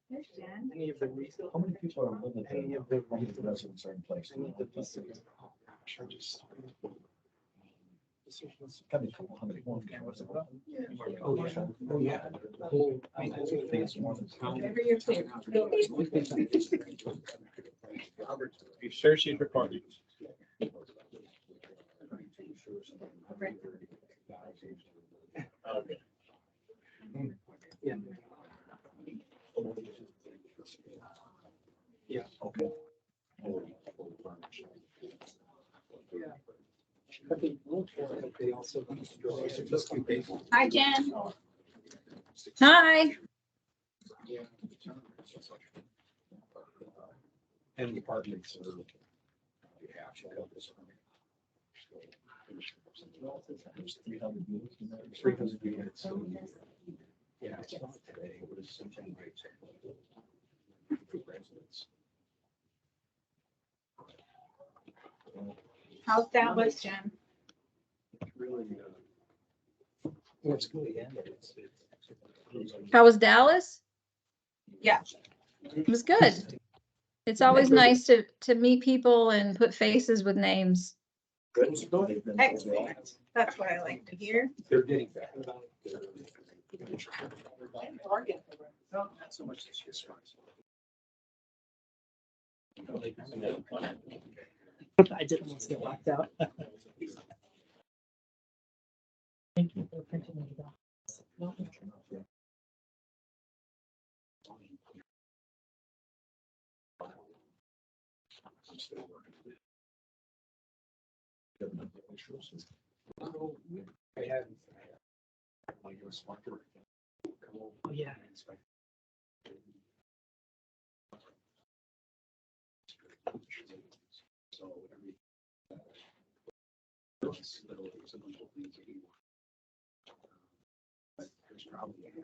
There's Jen. Any of the recent. How many people are living there? Any of the Residents are in place. Any of the facilities. Charges. Gotta be a couple hundred more. Was it? Oh, yeah. Oh, yeah. The whole, I mean, I think it's more than county. Whatever you're clear. You sure she's recording? Okay. Yeah. Yeah. Okay. I think they also. Hi, Jen. Hi. And departments are. There's 300 units in there. 300 units. Yeah, it's not today, it was something like. Residents. How's Dallas, Jen? Really, well, it's good, yeah. How was Dallas? Yeah. It was good. It's always nice to meet people and put faces with names. Good. Excellent. That's what I like to hear. They're getting better. No, not so much this year. I didn't want to get locked out. Thank you for printing it off. I'm still working. I had. Oh, yeah. So every. But there's probably. Yeah,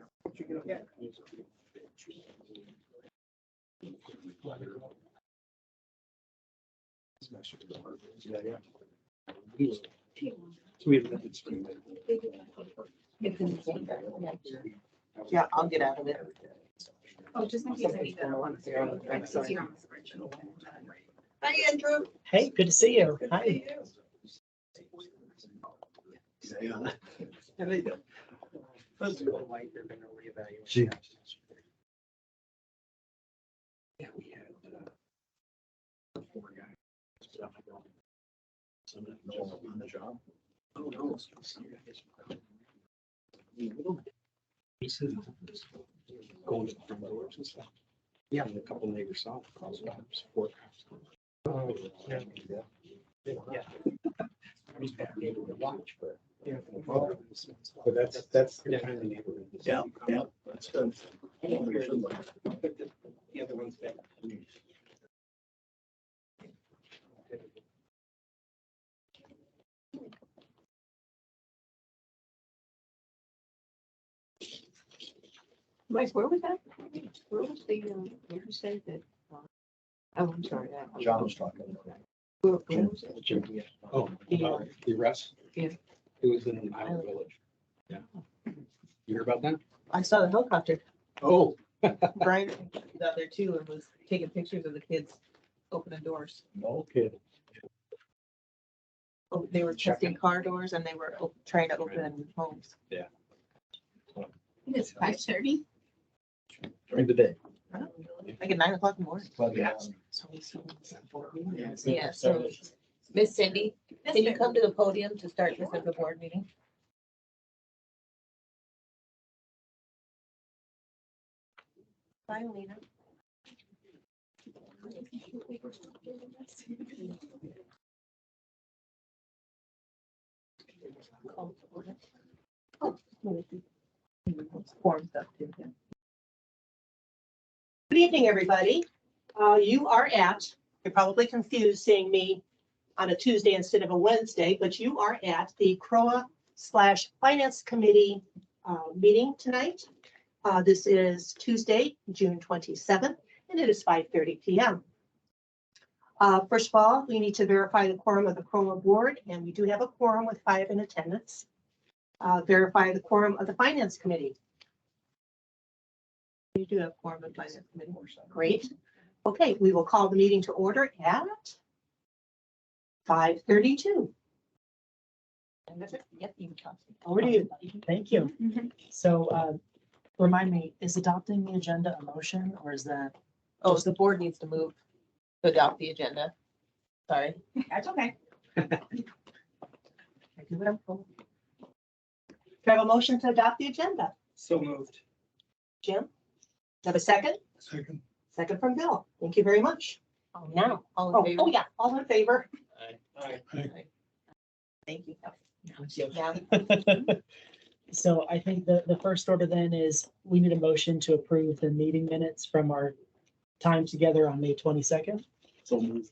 yeah. So we have. Yeah, I'll get out of it. Oh, just in case I need that one. Right, since you're on the spreadsheet. Hi, Andrew. Hey, good to see you. Hi. Yeah. And they do. Let's go white, they're gonna reevaluate. Gee. Yeah, we had, 4 guys. Some of them know on the job. Oh, no. Some guys. He said, going to the front doors and stuff. Yeah, and a couple neighbors saw it, calls it support. Oh, yeah. Yeah. He's back able to watch, but. Yeah. But that's the kind of neighborhood. Yeah, yeah, that's good. The other one's back. Mike, where was that? Where was the, where you say that? Oh, I'm sorry. John was talking. Where was it? Oh, the arrest? Yeah. It was in Island Village. Yeah. You hear about that? I saw the helicopter. Oh. Brian was out there too and was taking pictures of the kids opening doors. No kidding. Oh, they were testing car doors and they were trying to open homes. It's 5:30. During the day. Like at 9 o'clock in the morning. But, Yeah. Yeah, so Miss Cindy, can you come to the podium to start this as a board meeting? Bye, Alina. Form stuff too. Yeah. Good evening, everybody. You are you're probably confused seeing me on a Tuesday instead of a Wednesday, but you are at the CROA/Finance Committee meeting tonight. This is Tuesday, June 27th, and it is 5:30 p.m. First of all, we need to verify the quorum of the CROA board, and we do have a quorum with 5 in attendance. Verify the quorum of the Finance Committee. You do have form of finance committee. Great. Okay, we will call the meeting to order at 5:32. Yep, you can talk. Over to you. Thank you. So, remind me, is adopting the agenda a motion or is that? Oh, the board needs to move to adopt the agenda. Sorry. That's okay. I do what I'm told. Do I have a motion to adopt the agenda? So moved. Jim? Do I have a second? Second. Second from Bill. Thank you very much. Now, All oh, in favor? oh yeah, all in favor? Thank you. Yeah. So I think the first order then is we need a motion to approve the meeting minutes from our time together on May 22nd. So moved.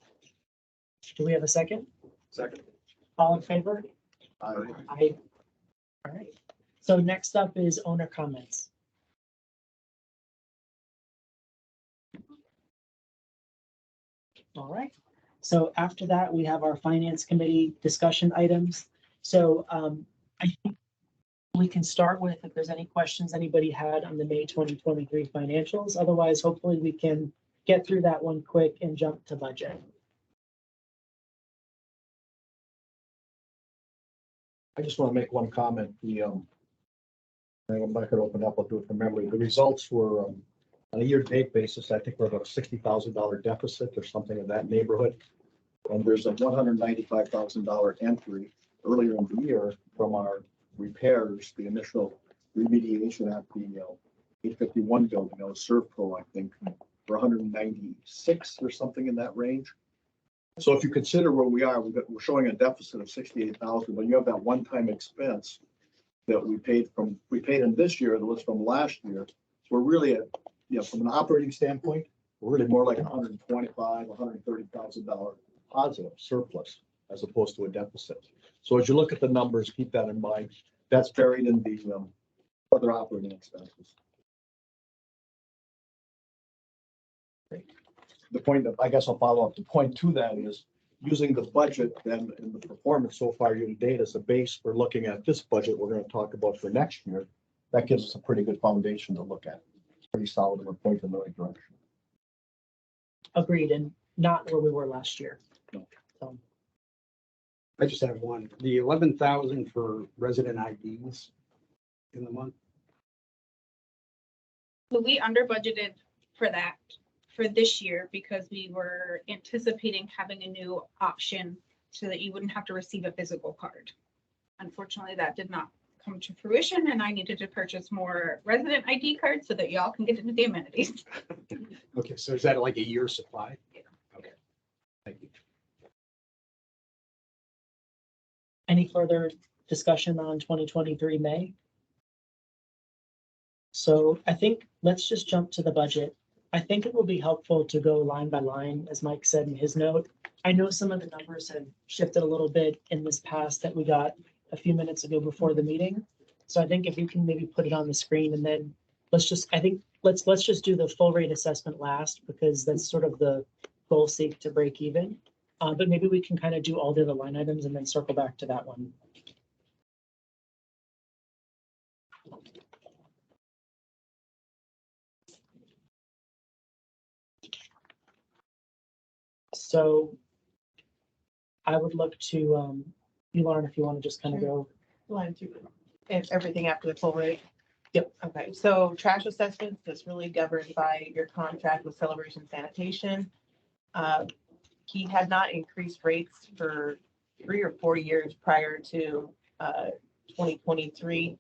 Do we have a second? Second. All in favor? Aye. Aye. All right. So next up is owner comments. All right. So after that, we have our finance committee discussion items. So I think we can start with if there's any questions anybody had on the May 2023 financials. Otherwise, hopefully we can get through that one quick and jump to budget. I just want to make one comment. I'm not going to open up, I'll do it from memory. The results were, on a year-to-date basis, I think we're about a $60,000 deficit or something in that neighborhood. And there's a $195,000 entry earlier in the year from our repairs, the initial remediation at the 851 building, Servco, I think, for 196 or something in that range. So if you consider where we are, we're showing a deficit of 68,000, but you have that one-time expense that we paid in this year, that was from last year. So we're really at, from an operating standpoint, we're really more like $130,000 positive surplus as opposed to a deficit. So as you look at the numbers, keep that in mind. That's buried in the other operating expenses. The point that I guess I'll follow up, the point to that is using the budget and the performance so far year to date as a base for looking at this budget we're going to talk about for next year. That gives us a pretty good foundation to look at. It's pretty solid and we're pointing in the right direction. Agreed, and not where we were last year. No. So, I just have one, the 11,000 for resident IDs in the month. So we under budgeted for that for this year because we were anticipating having a new option so that you wouldn't have to receive a physical card. Unfortunately, that did not come to fruition and I needed to purchase more resident ID cards so that y'all can get into the amenities. Okay, so is that like a year supply? Yeah. Okay, thank you. any further discussion on 2023 May? So I think let's just jump to the budget. I think it will be helpful to go line by line, as Mike said in his note. I know some of the numbers have shifted a little bit in this past that we got a few minutes ago before the meeting. So I think if you can maybe put it on the screen and then let's just do the full rate assessment last because that's sort of the goal seek to break even. But maybe we can kind of do all the other line items and then circle back to that one. So I would look to you, Lauren, if you want to just kind of go. Line two, and everything after the full rate. Yep. Okay, so trash assessments, that's really governed by your contract with Celebration Sanitation. He had not increased rates for 3 or 4 years prior to 2023.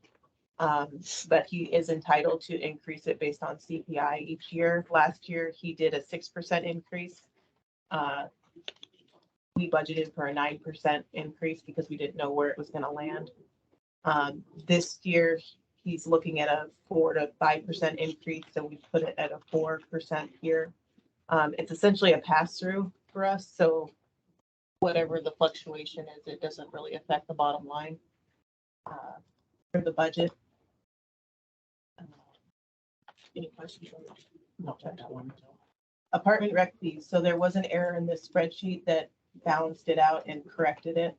But he is entitled to increase it based on CPI each year. Last year, he did a 6% increase. We budgeted for a 9% increase because we didn't know where it was going to land. This year, he's looking at a 4 to 5% increase, so we put it at a 4% here. It's essentially a pass-through for us, so whatever the fluctuation is, it doesn't really affect the bottom line for the budget. Any questions on that? Not that one. Apartment rec fees, so there was an error in this spreadsheet that balanced it out and corrected it.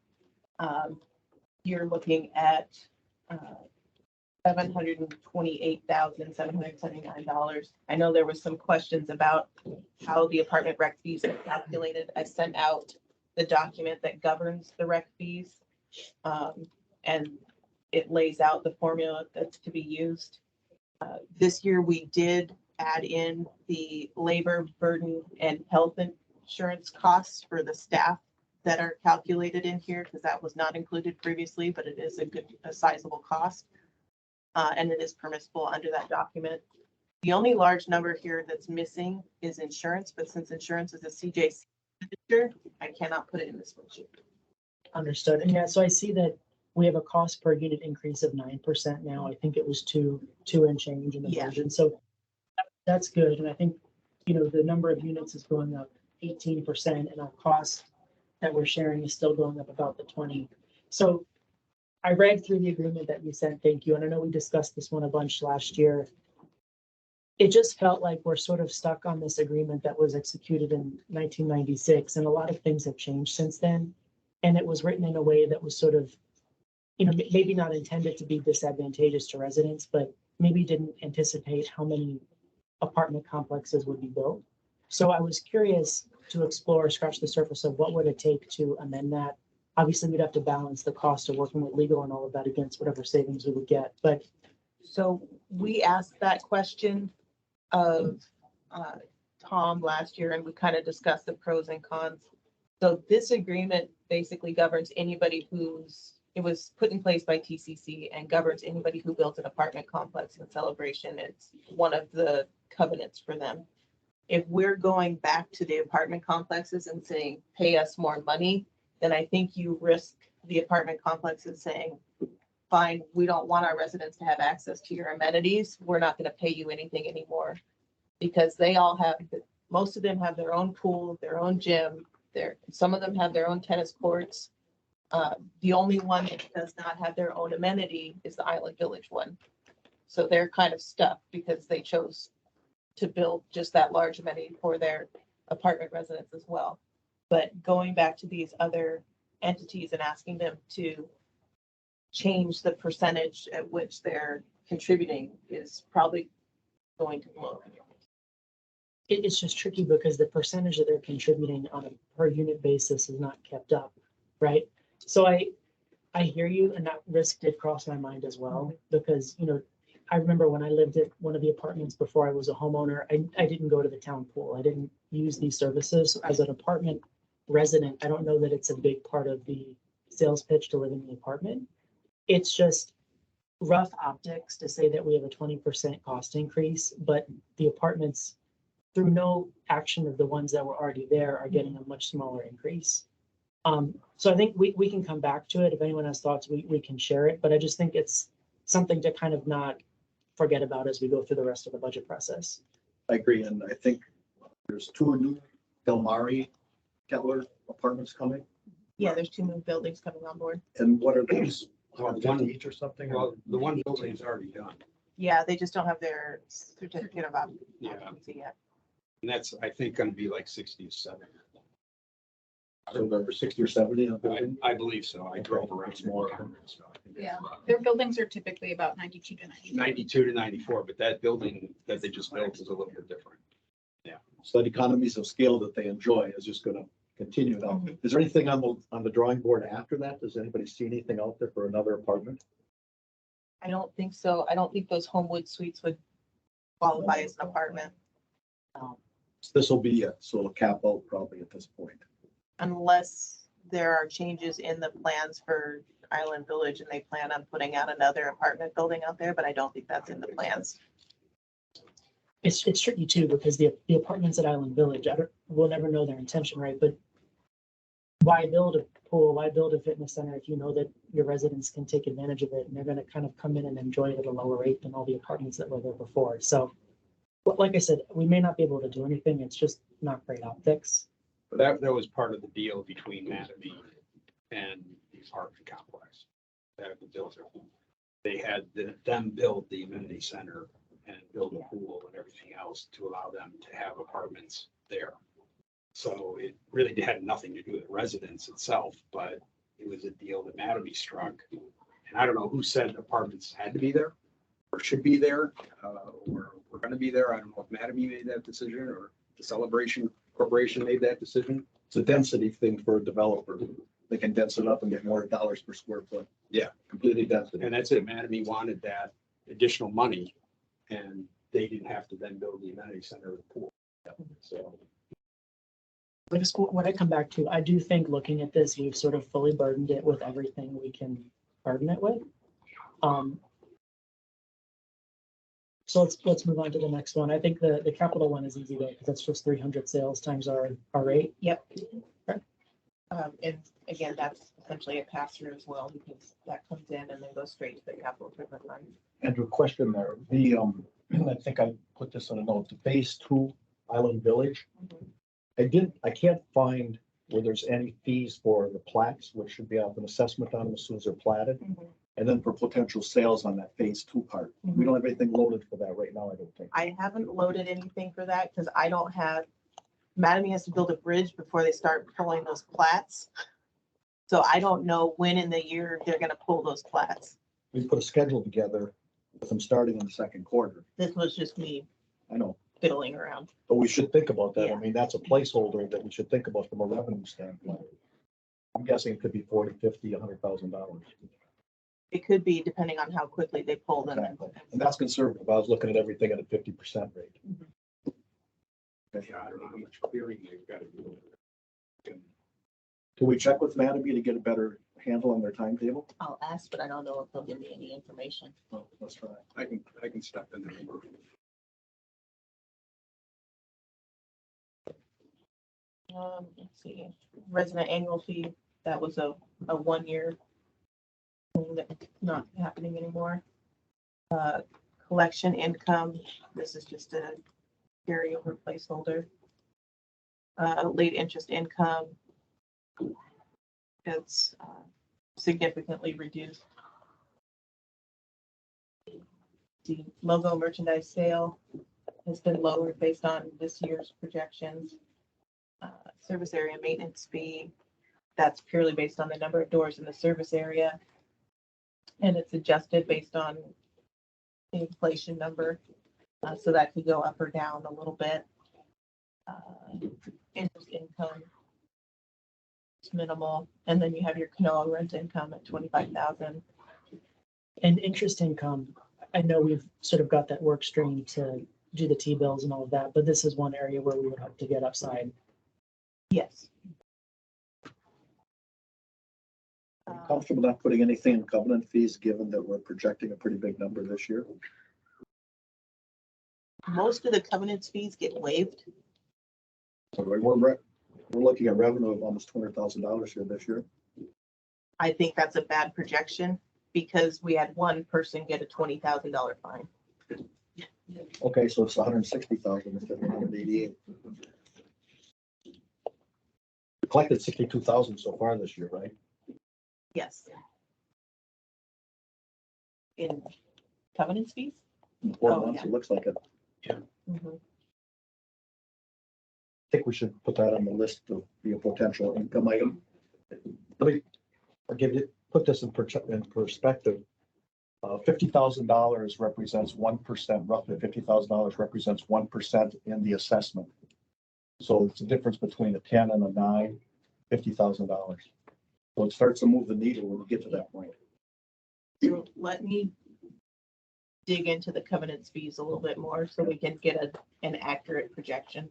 You're looking at $728,779. I know there was some questions about how the apartment rec fees are calculated. I sent out the document that governs the rec fees. And it lays out the formula that's to be used. This year, we did add in the labor burden and health insurance costs for the staff that are calculated in here, because that was not included previously, but it is a sizable cost. And it is permissible under that document. The only large number here that's missing is insurance, but since insurance is a CJC expenditure, I cannot put it in this spreadsheet. Understood. And yeah, so I see that we have a cost per unit increase of 9% now. I think it was two and change in the Yeah. version. So that's good. And I think, the number of units is going up 18% and our cost that we're sharing is still going up about the 20. So I read through the agreement that you sent. Thank you. And I know we discussed this one a bunch last year. It just felt like we're sort of stuck on this agreement that was executed in 1996. And a lot of things have changed since then. And it was written in a way that was sort of, maybe not intended to be disadvantageous to residents, but maybe didn't anticipate how many apartment complexes would be built. So I was curious to explore, scratch the surface of what would it take to amend that. Obviously, we'd have to balance the cost of working with legal and all of that against whatever savings we would get. But So we asked that question of Tom last year, and we kind of discussed the pros and cons. So this agreement basically governs anybody it was put in place by TCC and governs anybody who built an apartment complex in Celebration. It's one of the covenants for them. If we're going back to the apartment complexes and saying, pay us more money, then I think you risk the apartment complexes saying, fine, we don't want our residents to have access to your amenities. We're not going to pay you anything anymore. Because they all most of them have their own pool, their own gym. Some of them have their own tennis courts. The only one that does not have their own amenity is the Island Village one. So they're kind of stuck because they chose to build just that large amenity for their apartment residents as well. But going back to these other entities and asking them to change the percentage at which they're contributing is probably going to blow. it's just tricky because the percentage that they're contributing on a per unit basis is not kept up, right? So I hear you, and that risk did cross my mind as well, because, I remember when I lived at one of the apartments before I was a homeowner, I didn't go to the town pool. I didn't use these services. As an apartment resident, I don't know that it's a big part of the sales pitch to live in the apartment. It's just rough optics to say that we have a 20% cost increase, but the apartments, through no action of the ones that were already there, are getting a much smaller increase. So I think we can come back to it. If anyone has thoughts, we can share it, but I just think it's something to kind of not forget about as we go through the rest of the budget process. I agree, and I think there's 2 new Del Mari Kettler apartments coming. Yeah, there's 2 new buildings coming on board. And what are those? Well, 150 each or something? Well, the one building is already done. Yeah, they just don't have their certificate of Yeah. occupancy yet. And that's, I think, gonna be like 60 to 70. So there were 60 or 70 in the building? I believe so. I drove around more. Yeah. Their buildings are typically about 92 to 93. 92 to 94, but that building that they just built is a little bit different. So that economies of scale that they enjoy is just gonna continue now. Mhm. Is there anything on the drawing board after that? Does anybody see anything out there for another apartment? I don't think so. I don't think those Homewood suites would qualify as an apartment This will be it, so it'll cap out probably at this point. unless there are changes in the plans for Island Village and they plan on putting out another apartment building out there, but I don't think that's in the plans. It's tricky too, because the apartments at Island Village, we'll never know their intention, right? But why build a pool? Why build a fitness center if you know that your residents can take advantage of it and they're gonna kind of come in and enjoy it at a lower rate than all the apartments that were there before? So, but like I said, we may not be able to do anything. It's just not great optics. That was part of the deal between Mattamy and the apartment complex. That was built. They had them build the amenity center and build a pool and everything else to allow them to have apartments there. So it really had nothing to do with residents itself, but it was a deal that Mattamy struck. And I don't know who said apartments had to be there, or should be there. We're gonna be there. I don't know if Mattamy made that decision or the Celebration Corporation made that decision. It's a density thing for a developer. They can dense it up and get more dollars per square foot. Yeah. Completely density. And that's it. Mattamy wanted that additional money and they didn't have to then build the amenity center or the pool. So. But just when I come back to, I do think looking at this, we've sort of fully burdened it with everything we can burden it with. So let's move on to the next one. I think the capital one is easy though, because that's just 300 sales times our rate. Yep. And again, that's essentially a pass through as well, because that comes in and then goes straight to the capital improvement fund. Andrew, question there. I think I put this in a note, the phase 2 Island Village. I can't find where there's any fees for the plats, which should be off an assessment on them as soon as they're platted. And then for potential sales on that phase 2 part. We don't have anything loaded for that right now, I don't think. I haven't loaded anything for that because I don't have, Mattamy has to build a bridge before they start pulling those plats. So I don't know when in the year they're gonna pull those plats. We put a schedule together with them starting in the second quarter. This was just me I know, fiddling around. but we should think about that. I Yeah. mean, that's a placeholder that we should think about from a revenue standpoint. I'm guessing it could be 40, 50, $100,000. It could be depending on how quickly they pull them. Exactly. And that's conservative. I was looking at everything at a 50% rate. Yeah, I don't know how much clearing they've got to do. Can we check with Mattamy to get a better handle on their timetable? I'll ask, but I don't know if they'll give me any information. Well, let's try. I can step in there. Let's see, resident annual fee, that was a 1-year thing that's not happening anymore. Collection income, this is just a carryover placeholder. Late interest income. It's significantly reduced. The logo merchandise sale has been lowered based on this year's projections. Service area maintenance fee, that's purely based on the number of doors in the service area. And it's adjusted based on the inflation number. So that could go up or down a little bit. Interest income, it's minimal. And then you have your Canoa rent income at 25,000. And interest income, I know we've sort of got that work stream to do the T-bills and all of that, but this is one area where we would hope to get upside. Yes. Comfortable not putting anything in covenant fees, given that we're projecting a pretty big number this year? Most of the covenants fees get waived. So we're looking at revenue of almost $200,000 here this year. I think that's a bad projection because we had one person get a $20,000 fine. Okay, so it's 160,000 instead of 188. We collected 62,000 so far this year, right? Yes. In covenants fees? In 4 Oh, months, yeah. it looks like it. Mhm. I think we should put that on the list of be a potential income item. Let me, put this in perspective. $50,000 represents 1%, roughly $50,000 represents 1% in the assessment. So it's a difference between a 10 and a 9, $50,000. So it starts to move the needle when we get to that point. So let me dig into the covenants fees a little bit more so we can get an accurate projection.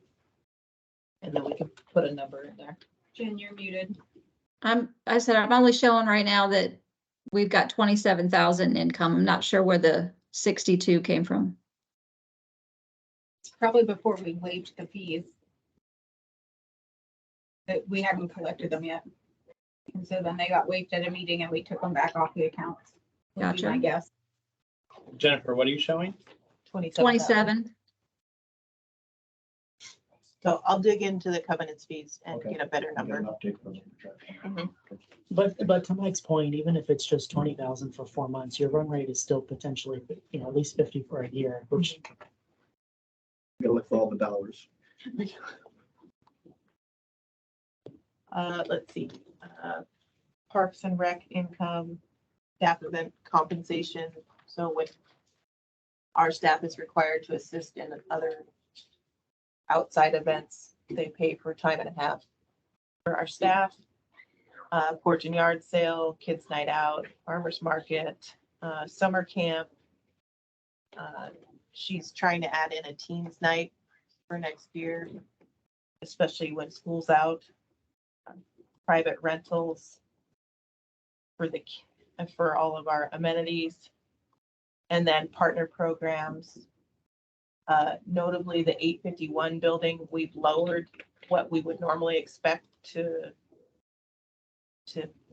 And then we can put a number in there. Jen, you're muted. I said, I'm only showing right now that we've got 27,000 income. I'm not sure where the 62 came from. It's probably before we waived the fees. That we hadn't collected them yet. And so then they got waived at a meeting and we took them back off the accounts. Would be Gotcha. my guess. Jennifer, what are you showing? 27. So I'll dig into the covenants fees and Okay. get a better I'll get an number. update from the projection. Mhm. But to Mike's point, even if it's just 20,000 for 4 months, your run rate is still potentially, at least 50 for a year, which Gotta look for all the dollars. Let's see. Parks and Rec income, staff event compensation. So with our staff is required to assist in other outside events. They pay for time and a half for our staff. Porch and yard sale, kids night out, farmer's market, summer camp. She's trying to add in a teens night for next year, especially when school's out. Private rentals for all of our amenities. And then partner programs. Notably, the 851 building, we've lowered what we would normally expect to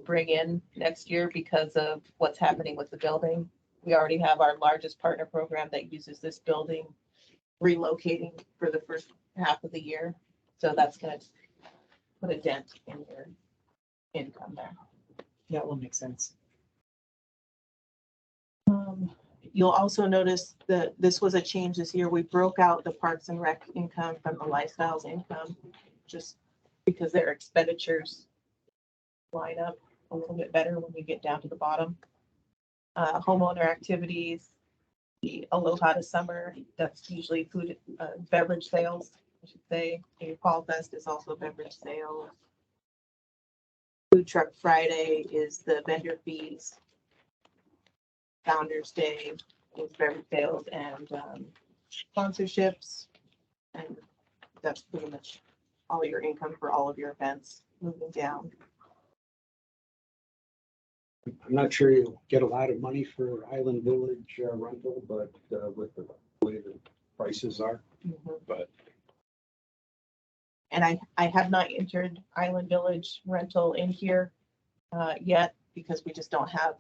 bring in next year because of what's happening with the building. We already have our largest partner program that uses this building relocating for the first half of the year. So that's gonna put a dent in your income there. That will make sense. You'll also notice that this was a change this year. We broke out the Parks and Rec income from the Lifestyles income, just because their expenditures line up a little bit better when we get down to the bottom. Homeowner activities, the Aloha to Summer, that's usually food, beverage sales, I should say. A Fall Fest is also beverage sales. Food Truck Friday is the vendor fees. Founder's Day is beverage sales and sponsorships. And that's pretty much all your income for all of your events moving down. I'm not sure you'll get a lot of money for Island Village rental, but with the way the prices are, but And I have not entered Island Village rental in here yet because we just don't have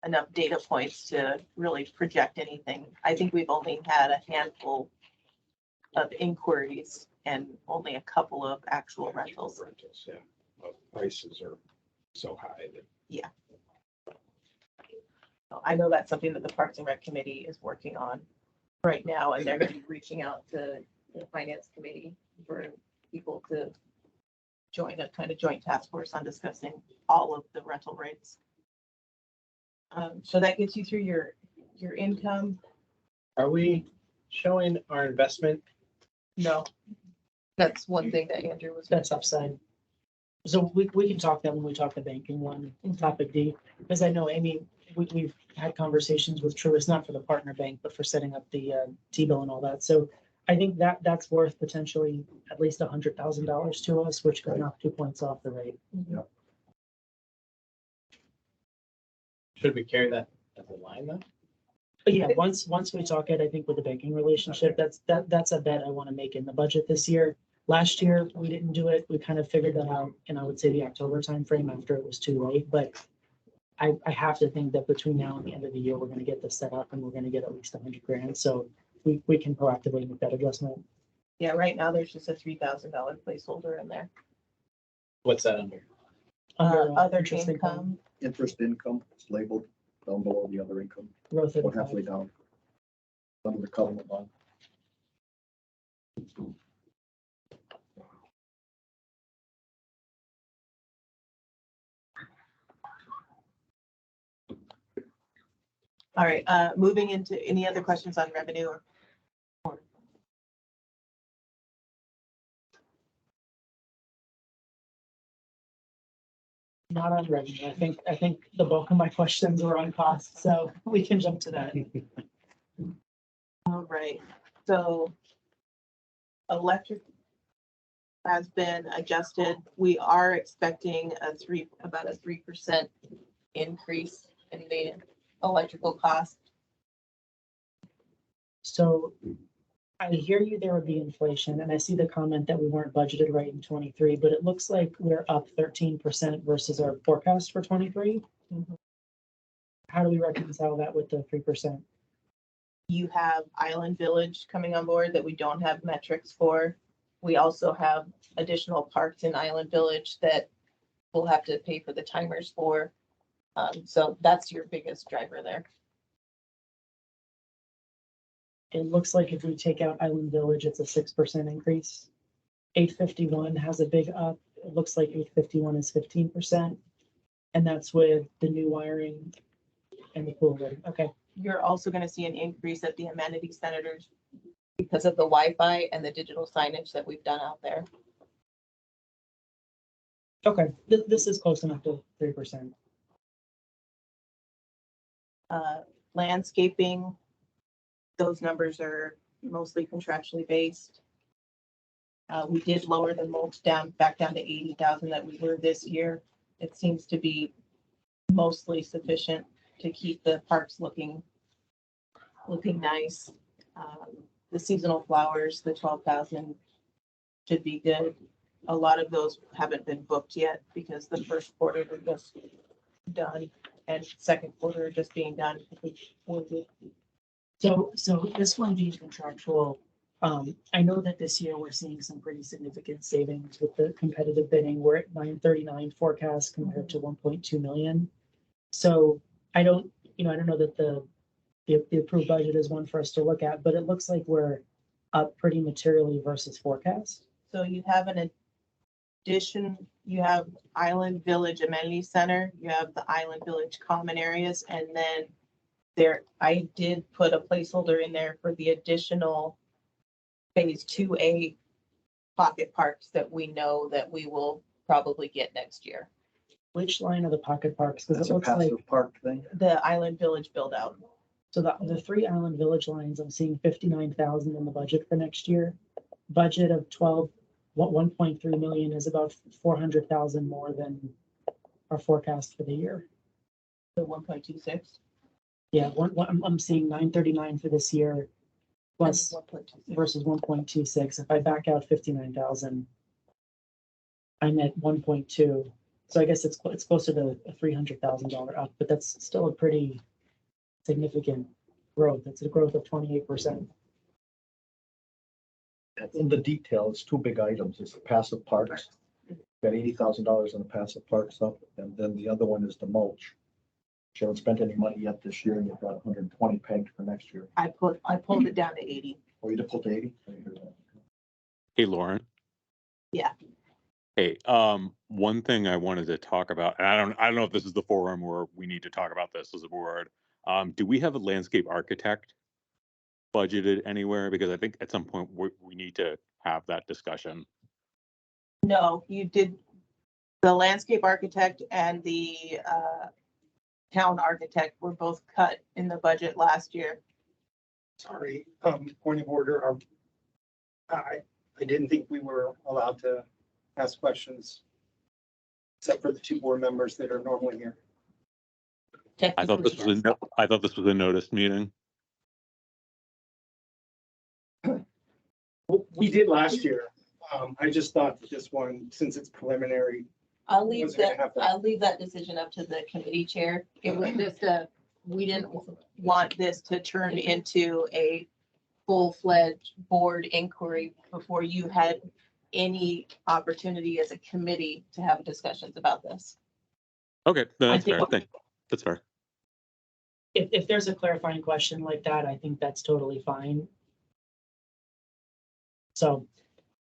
enough data points to really project anything. I think we've only had a handful of inquiries and only a couple of actual rentals. yeah, prices are so high that. So I know that's something that the Parks and Rec Committee is working on right now, and they're going to be reaching out to the Finance Committee for people to join a kind of joint task force on discussing all of the rental rates. So that gets you through your income. Are we showing our investment? No, that's one thing that Andrew was. That's upside. So we can talk that when we talk the banking one, topic D, because I know Amy, we've had conversations with Truist, not for the partner bank, but for setting up the T-bill and all that. So I think that's worth potentially at least $100,000 to us, which could knock 2 points off the rate. Should we carry that as a line though? But yeah, once we talk it, I think with the banking relationship, that's a bet I want to make in the budget this year. Last year, we didn't do it. We kind of figured that out, and I would say the October timeframe after it was too late, but I have to think that between now and the end of the year, we're gonna get this set up and we're gonna get at least 100 grand. So we can proactively make that adjustment. Yeah, right now there's just a $3,000 placeholder in there. What's that under? Under, Other interest income, Interest income, it's labeled down below the other income, Growth or of halfway down. Under the column above. all right, moving into any other questions on revenue or? not on revenue. I think the bulk of my questions were on cost, so we can jump to that. All right, so electric has been adjusted. We are expecting about a 3% increase in the electrical cost. So I hear you, there would be inflation, and I see the comment that we weren't budgeted right in 23, but it looks like we're up 13% versus our forecast for 23. Mhm. How do we reconcile that with the 3%? You have Island Village coming on board that we don't have metrics for. We also have additional parks in Island Village that we'll have to pay for the timers for. So that's your biggest driver there. It looks like if we take out Island Village, it's a 6% increase. 851 has a big up. It looks like 851 is 15%. And that's with the new wiring and the pool. Okay, You're also gonna see an increase at the amenity centers because of the Wi-Fi and the digital signage that we've done out there. Okay, this is close enough to 3%. Landscaping, those numbers are mostly contractually based. We did lower the mulch back down to 80,000 that we were this year. It seems to be mostly sufficient to keep the parks looking nice. The seasonal flowers, the 12,000 should be good. A lot of those haven't been booked yet because the first quarter were just done and second quarter are just being done. So this one being contractual, I know that this year we're seeing some pretty significant savings with the competitive bidding. We're at 939 forecast compared to 1.2 million. So I don't know that the approved budget is one for us to look at, but it looks like we're up pretty materially versus forecast. So you have an addition, you have Island Village Amenity Center, you have the Island Village common areas, and then I did put a placeholder in there for the additional phase 2A pocket parks that we know that we will probably get next year. Which line are the pocket parks? Because That's it a looks like, passive park thing. The Island Village build out. so the three Island Village lines, I'm seeing 59,000 in the budget for next year. Budget of 1.3 million is about 400,000 more than our forecast for the year. The 1.26. Yeah, I'm seeing 939 for this year plus versus 1.26. If I back out 59,000, I'm at 1.2. So I guess it's closer to a $300,000 up, but that's still a pretty significant growth. It's a growth of 28%. In the detail, it's two big items. It's the passive parks. Got $80,000 in the passive park stuff, and then the other one is the mulch. You haven't spent any money yet this year, and you've got 120 pegged for next year. I pulled it down to 80. Or you pulled to 80? Hey, Lauren. Yeah. Hey, one thing I wanted to talk about, and I don't know if this is the forum where we need to talk about this as a board. Do we have a landscape architect budgeted anywhere? Because I think at some point we need to have that discussion. No, you did, the landscape architect and the town architect were both cut in the budget last year. Sorry, point of order. I didn't think we were allowed to ask questions except for the two board members that are normally here. I thought this was a noticed meeting. We did last year. I just thought that this one, since it's preliminary, I'll leave Wasn't gonna have that. I'll leave that decision up to the committee chair. It was just we didn't want this to turn into a full-fledged board inquiry before you had any opportunity as a committee to have discussions about this. Okay, no, that's think- fair. That's fair. If there's a clarifying question like that, I think that's totally fine. So,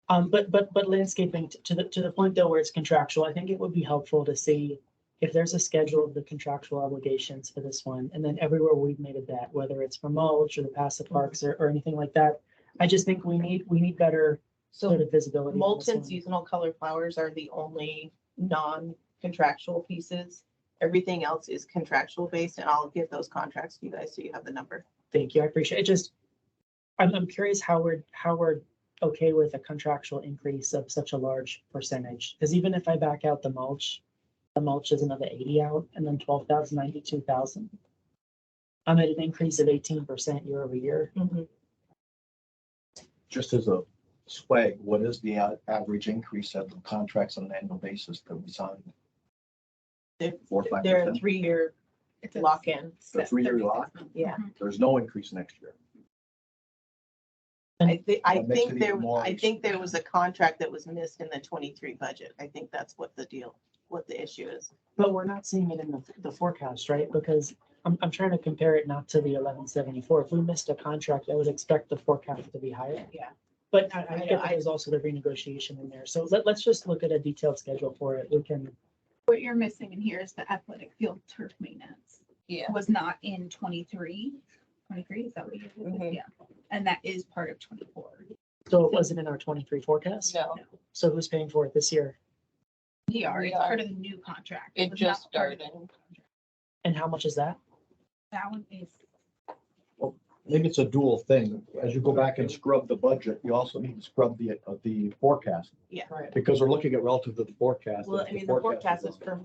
but landscaping to the point though where it's contractual, I think it would be helpful to see if there's a schedule of the contractual obligations for this one, and then everywhere we've made a bet, whether it's for mulch or the passive parks or anything like that. I just think we need better sort So of visibility. on mulch this and one. seasonal color flowers are the only non-contractual pieces. Everything else is contractual based, and I'll give those contracts to you guys so you have the number. Thank you, I appreciate it. Just, I'm curious how we're okay with a contractual increase of such a large percentage, because even if I back out the mulch is another 80 out, and then 12,000, 92,000. I'm at an increase of 18% year over year. Just as a swag, what is the average increase of the contracts on an annual basis that we sign? They're 4 or 5%? they're a 3-year It's a lock-in. A 3-year lock? Yeah. There's no increase next year. I think That makes it even more there was a contract that was missed in the 23 budget. I think that's what the issue is. But we're not seeing it in the forecast, right? Because I'm trying to compare it not to the 1174. If we missed a contract, I would expect the forecast to be higher. Yeah. But I get that there's also the renegotiation in there. So let's just look at a detailed schedule for it. We can, What you're missing in here is the athletic field turf maintenance. Yeah. was not in 23. 23, is that what you Mhm. said? Yeah, and that is part of 24. So it wasn't in our 23 forecast? No, So who's paying for it this year? We are, We it's are. part of the new contract. it was just not part of- started. And how much is that? That one is, Maybe it's a dual thing. As you go back and scrub the budget, you also need to scrub the forecast. Yeah. Because we're looking at relative to the forecast. Well, I mean, the forecast is for,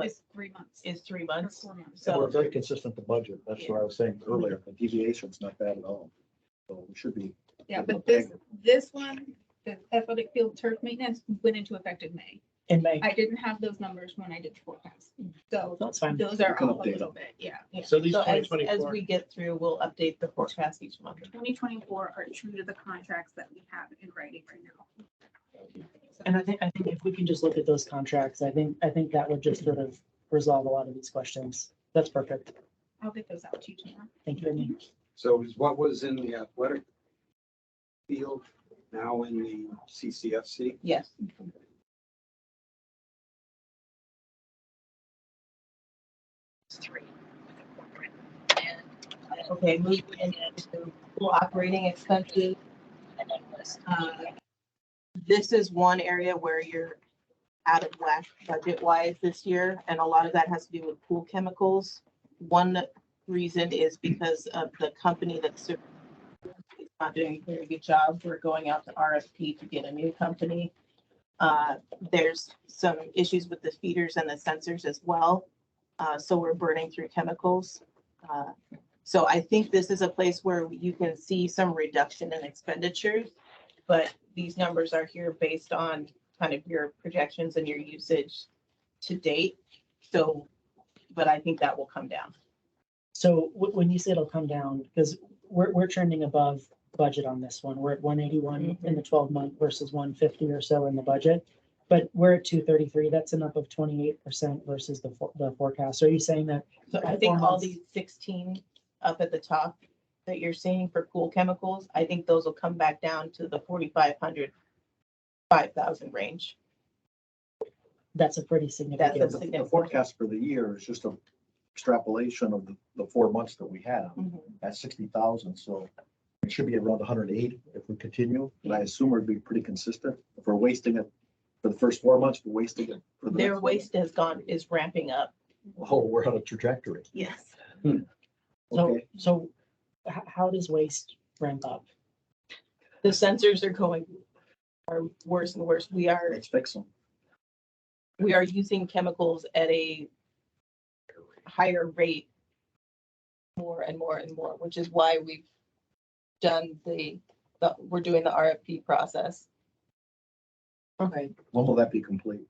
is 3 months. is 3 or months. 4 months. And we're So, very consistent with the budget. That's what I was saying earlier. The deviation's not bad at all. So we should be. Yeah, but this one, the athletic field turf maintenance went into effect in May. In May? I didn't have those numbers when I did the forecast. So That's fine. those are We can all a update little bit, yeah. So these so as 2024, we get through, we'll update the forecast each month. 2024 are true to the contracts that we have in writing right now. And I think if we can just look at those contracts, I think that would just sort of resolve a lot of these questions. That's perfect. I'll get those out to you tomorrow. Thank you, Amy. So is what was in the athletic field now in the CCFC? Yes. Okay, moving into pool operating expenses. This is one area where you're out of whack budget wise this year, and a lot of that has to do with pool chemicals. One reason is because of the company that's not doing a very good job. We're going out to RFP to get a new company. There's some issues with the feeders and the sensors as well. So we're burning through chemicals. So I think this is a place where you can see some reduction in expenditures, but these numbers are here based on kind of your projections and your usage to date. So, but I think that will come down. So when you say it'll come down, because we're trending above budget on this one. We're at 181 in the 12-month versus 150 or so in the budget. But we're at 233. That's an up of 28% versus the forecast. So are you saying that? So I think all these 16 up at the top that you're seeing for pool chemicals, I think those will come back down to the 4,500, 5,000 range. That's a pretty That's significant. a The significant. forecast for the year is just a extrapolation of the 4 months that we have Mhm. at 60,000. So it should be around 180 if we continue. And I assume it'd be pretty consistent. If we're wasting it for the first 4 months, we're wasting it for the Their next waste is ramping up. Oh, we're on a trajectory. Yes. Okay. So how does waste ramp up? The sensors are worse and worse. Let's fix them. We are using chemicals at a higher rate more and more and more, which is why we've done we're doing the RFP process. Okay. When will that be complete?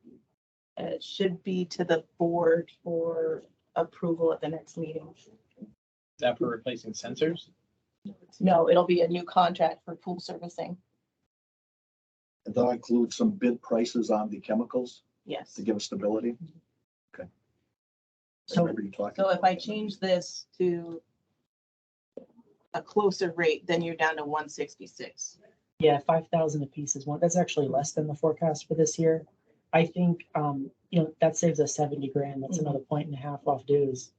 It should be to the board for approval at the next meeting. is that for replacing sensors? No, it'll be a new contract for pool servicing. And that'll include some bid prices on the chemicals Yes. to give us stability. Okay. I So remember you talking So if about I that. change this to a closer rate, then you're down to 166. yeah, 5,000 a piece is one. That's actually less than the forecast for this year. I think, that saves us 70 grand. That's another 1.5 off dues.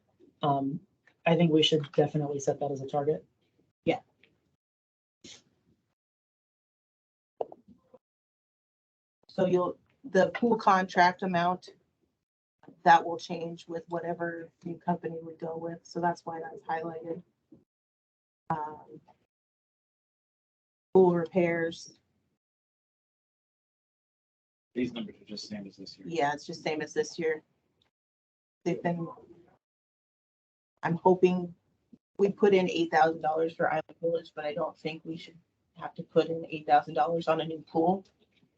I think we should definitely set that as a target. So the pool contract amount, that will change with whatever new company we go with. So that's why that's highlighted. Pool repairs, These numbers are just same as this year. yeah, it's just same as this year. I'm hoping we put in $8,000 for Island Village, but I don't think we should have to put in $8,000 on a new pool.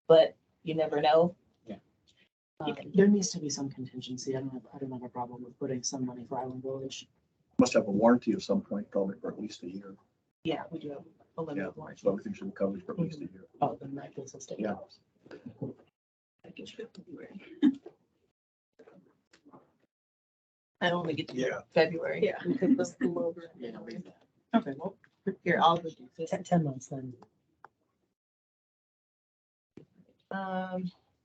But you never know. Yeah. There needs to be some contingency. I don't have a problem with putting some money for Island Village. Must have a warranty at some point, probably for at least a year. Yeah, we do have a Yeah, limited warranty. so everything should be covered for at least a year. Oh, then that feels a Yeah. I only get to Yeah. February. Yeah. We took the pool over. Okay, well, Here, I'll reduce it. 10 months then.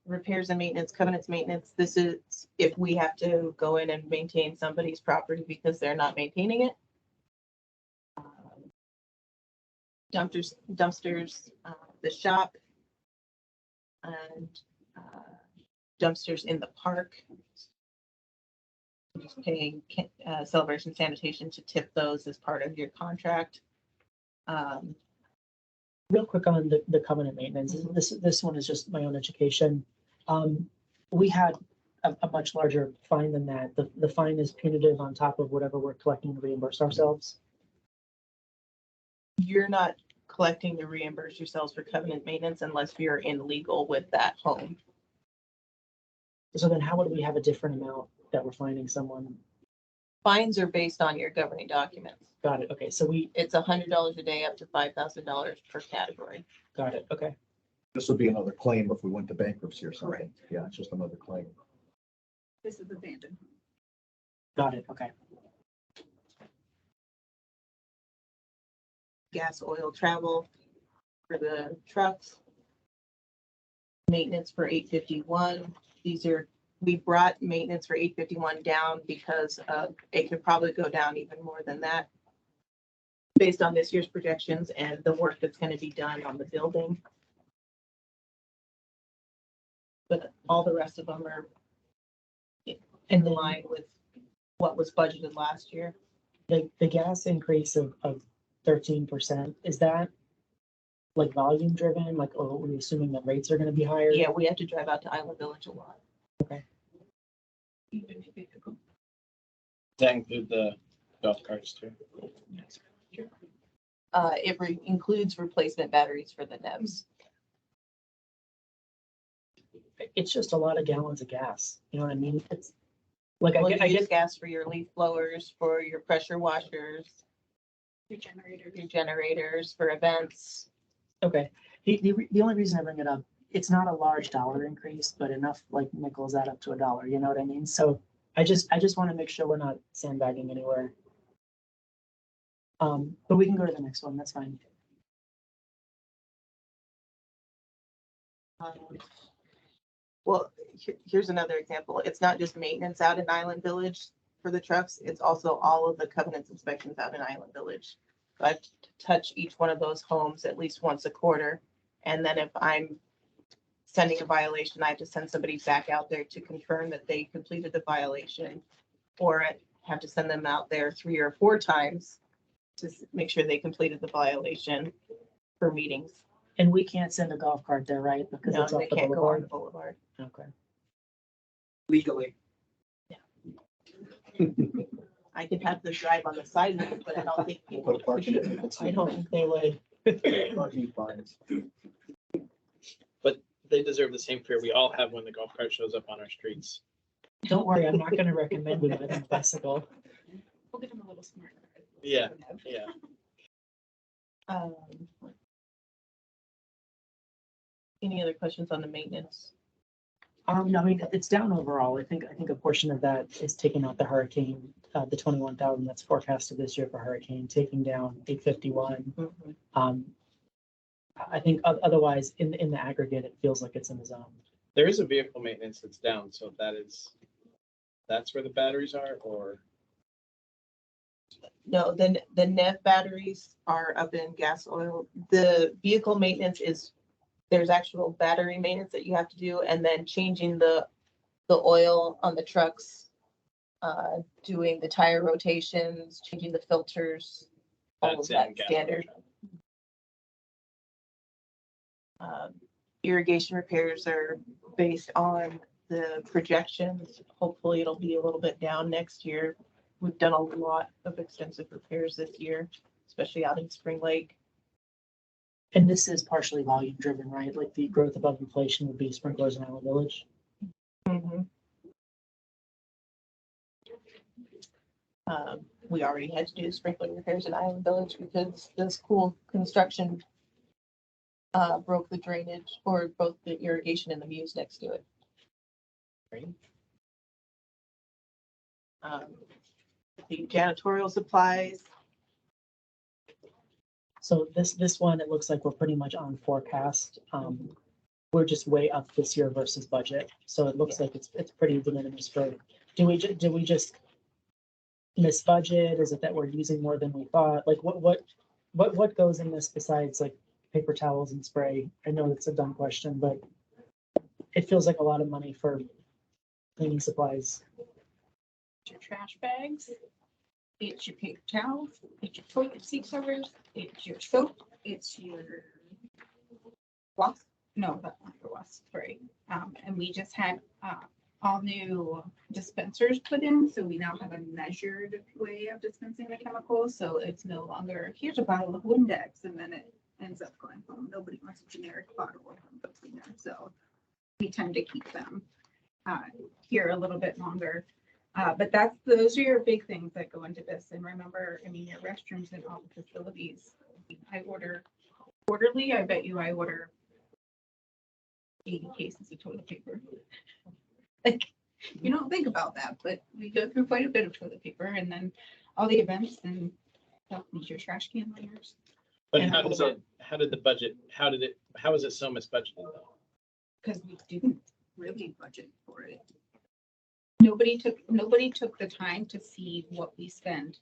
repairs and maintenance, covenants maintenance, this is if we have to go in and maintain somebody's property because they're not maintaining it. Dumpsters, the shop. And dumpsters in the park. Just paying Celebration Sanitation to tip those as part of your contract. Real quick on the covenant maintenance, this one is just my own education. We had a much larger fine than that. The fine is punitive on top of whatever we're collecting to reimburse ourselves. You're not collecting to reimburse yourselves for covenant maintenance unless you're in legal with that home. So then how would we have a different amount that we're fining someone? Fines are based on your governing documents. Got it. Okay, so It's $100 a day up to $5,000 per category. got it. Okay. This would be another claim if we went to bankruptcy or something. Yeah, it's just another claim. This is abandoned. Got it. Okay. Gas, oil, travel for the trucks. Maintenance for 851. We brought maintenance for 851 down because it could probably go down even more than that. Based on this year's projections and the work that's going to be done on the building. But all the rest of them are in line with what was budgeted last year. The gas increase of 13%, is that like volume driven? Like, or are we assuming that rates are gonna be higher? Yeah, we have to drive out to Island Village a lot. Even if it could go. Does that include the golf carts too? It includes replacement batteries for the NEVs. It's just a lot of gallons of gas. You know what I mean? It's like, Well, I you use get, gas for your leaf blowers, for your pressure washers, Your generator. your generators, for events. okay. The only reason I bring it up, it's not a large dollar increase, but enough like nickels add up to $1. You know what I mean? So I just want to make sure we're not sandbagging anywhere. But we can go to the next one. That's fine. Well, here's another example. It's not just maintenance out in Island Village for the trucks. It's also all of the covenants inspections out in Island Village. So I have to touch each one of those homes at least once a quarter. And then if I'm sending a violation, I have to send somebody back out there to confirm that they completed the violation. Or I have to send them out there 3 or 4 times to make sure they completed the violation for meetings. And we can't send a golf cart there, right? Because No, it's off they the can't go on the boulevard. boulevard. Okay. Legally. I could have them drive on the side of it, but I don't think people. Put a parking. I don't think they would. Parking fines. But they deserve the same fear we all have when the golf cart shows up on our streets. Don't worry, I'm not gonna recommend we buy them a bicycle. We'll get them a little smarter. Yeah, yeah. Any other questions on the maintenance? No, I mean, it's down overall. I think a portion of that is taking out the hurricane, the 21,000 that's forecasted this year for hurricane, taking down 851. I think otherwise in the aggregate, it feels like it's in the zone. There is a vehicle maintenance that's down, so that's where the batteries are, or? No, then the NEV batteries are up in gas oil. The vehicle maintenance there's actual battery maintenance that you have to do, and then changing the oil on the trucks, doing the tire rotations, changing the filters, all of That's in that gas standard. Irrigation repairs are based on the projections. Hopefully it'll be a little bit down next year. We've done a lot of extensive repairs this year, especially out in Spring Lake. And this is partially volume driven, right? Like the growth above inflation would be sprinklers in Island Village. We already had to do sprinkler repairs in Island Village because the school construction broke the drainage or broke the irrigation in the mews next to it. The janitorial supplies, So this one, it looks like we're pretty much on forecast. we're just way up this year versus budget. So it looks like it's pretty de minimis for, do we just miss budget? Is it that we're using more than we thought? Like what goes in this besides like paper towels and spray? I know it's a dumb question, but it feels like a lot of money for cleaning supplies. Your trash bags, it's your paper towels, it's your toilet seat covers, it's your soap, it's your wasp, no, that's not your wasp spray. And we just had, all new dispensers put in, so we now have a measured way of dispensing the chemicals, so it's no longer, here's a bottle of Windex, and then it ends up going home. Nobody wants a generic bottle of them, so we tend to keep them here a little bit longer. But those are your big things that go into this. And remember, I mean, your restrooms and all the facilities, I order quarterly. I bet you I order 80 cases of toilet paper. Like, you don't think about that, but we go through quite a bit of toilet paper, and then all the events and stuff, need your trash can liners. But And how was it so much budgeted though? Because we didn't really budget for it. Nobody took the time to see what we spend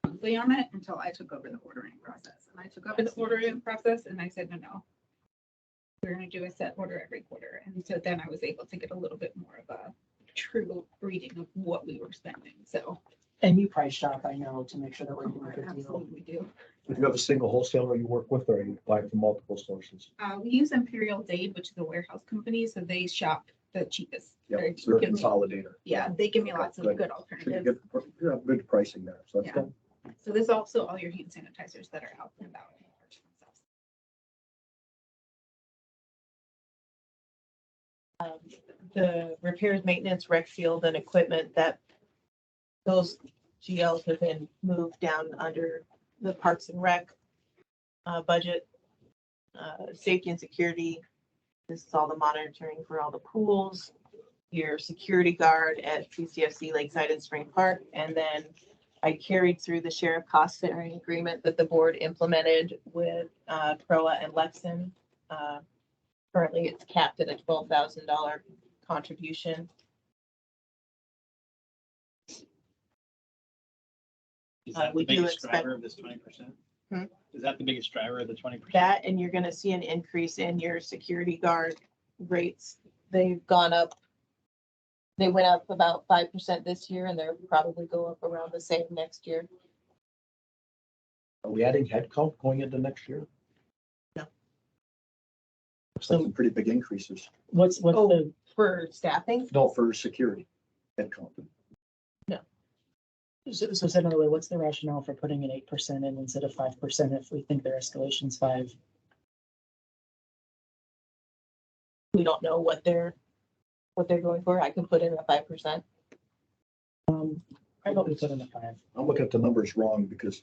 monthly on it until I took over the ordering process. And I took over the ordering process and I said, no. We're gonna do a set order every quarter. And so then I was able to get a little bit more of a true reading of what we were spending. So And you price shop, I know, to make sure that we're doing a good deal. absolutely do. If you have a single wholesaler you work with, or you buy from multiple sources? We use Imperial Dade, which is a warehouse company, so they shop the cheapest. Yeah, They it's a give me- consolidator. Yeah, they give me lots of Good. good So you alternatives. get, you have good pricing there, so that's Yeah. good. So there's also all your hand sanitizers that are out and about. The repairs, maintenance, rec field and equipment that those GLs have been moved down under the Parks and Rec budget. Safety and security, this is all the monitoring for all the pools, your security guard at CCFC Lakeside and Spring Park, and then I carried through the sheriff cost sharing agreement that the board implemented with CROA and Lexon. Currently, it's capped at a $12,000 contribution. Is Uh, that we the do biggest expect- driver of this 20%? Hmm? Is that the biggest driver of the 20%? That, and you're gonna see an increase in your security guard rates. They've gone up. They went up about 5% this year, and they'll probably go up around the same next year. Are we adding headcount going into next year? No. Looks like some pretty big increases. What's Oh. the, For staffing, No, for security headcount. so said another way, what's the rationale for putting an 8% in instead of 5% if we think their escalation's 5? we don't know what they're going for. I can put in a 5%. I vote we put in a 5. I'm looking at the numbers wrong because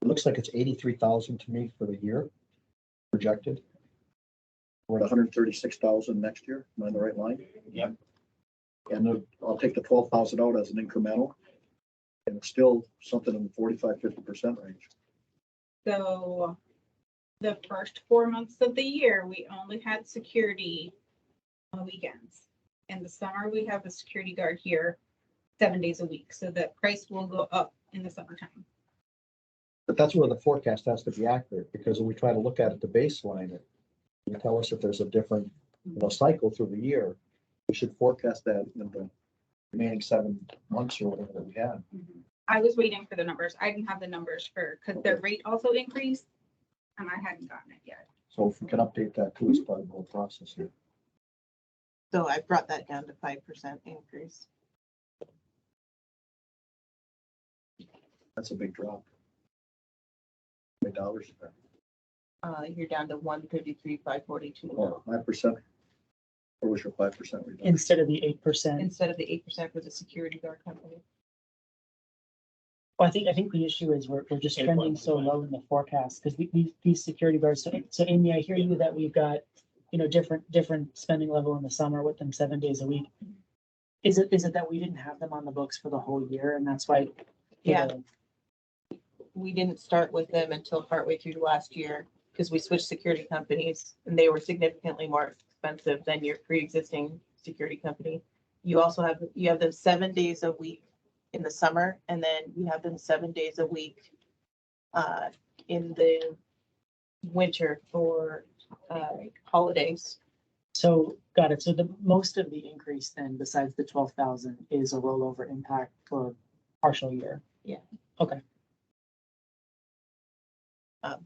it looks like it's 83,000 to me for the year projected. We're at 136,000 next year. Am I on the right line? Yep. And I'll take the 12,000 out as an incremental. And it's still something in the 45-50% range. So the first 4 months of the year, we only had security on weekends. In the summer, we have a security guard here 7 days a week, so the price will go up in the summertime. But that's where the forecast has to be accurate, because when we try to look at it, the baseline it, you tell us if there's a different, cycle through the year. We should forecast that in the remaining 7 months or whatever that we had. I was waiting for the numbers. I didn't have the numbers because the rate also increased and I hadn't gotten it yet. So if we can update that too as part of the whole process here. So I brought that down to 5% increase. That's a big drop. How many dollars is that? You're down to 133,542 Or 5%? Or was your 5% reduction? Instead of the 8%. instead of the 8% for the security guard company. Well, I think the issue is we're just trending so low in the forecast because these security guards. So Amy, I hear you that we've got, different spending level in the summer with them 7 days a week. Is it that we didn't have them on the books for the whole year and that's why? Yeah. We didn't start with them until partway through last year because we switched security companies and they were significantly more expensive than your pre-existing security company. You also have them 7 days a week in the summer, and then you have them 7 days a week in the winter for holidays. So, got it. So the most of the increase then, besides the 12,000, is a rollover impact for partial year.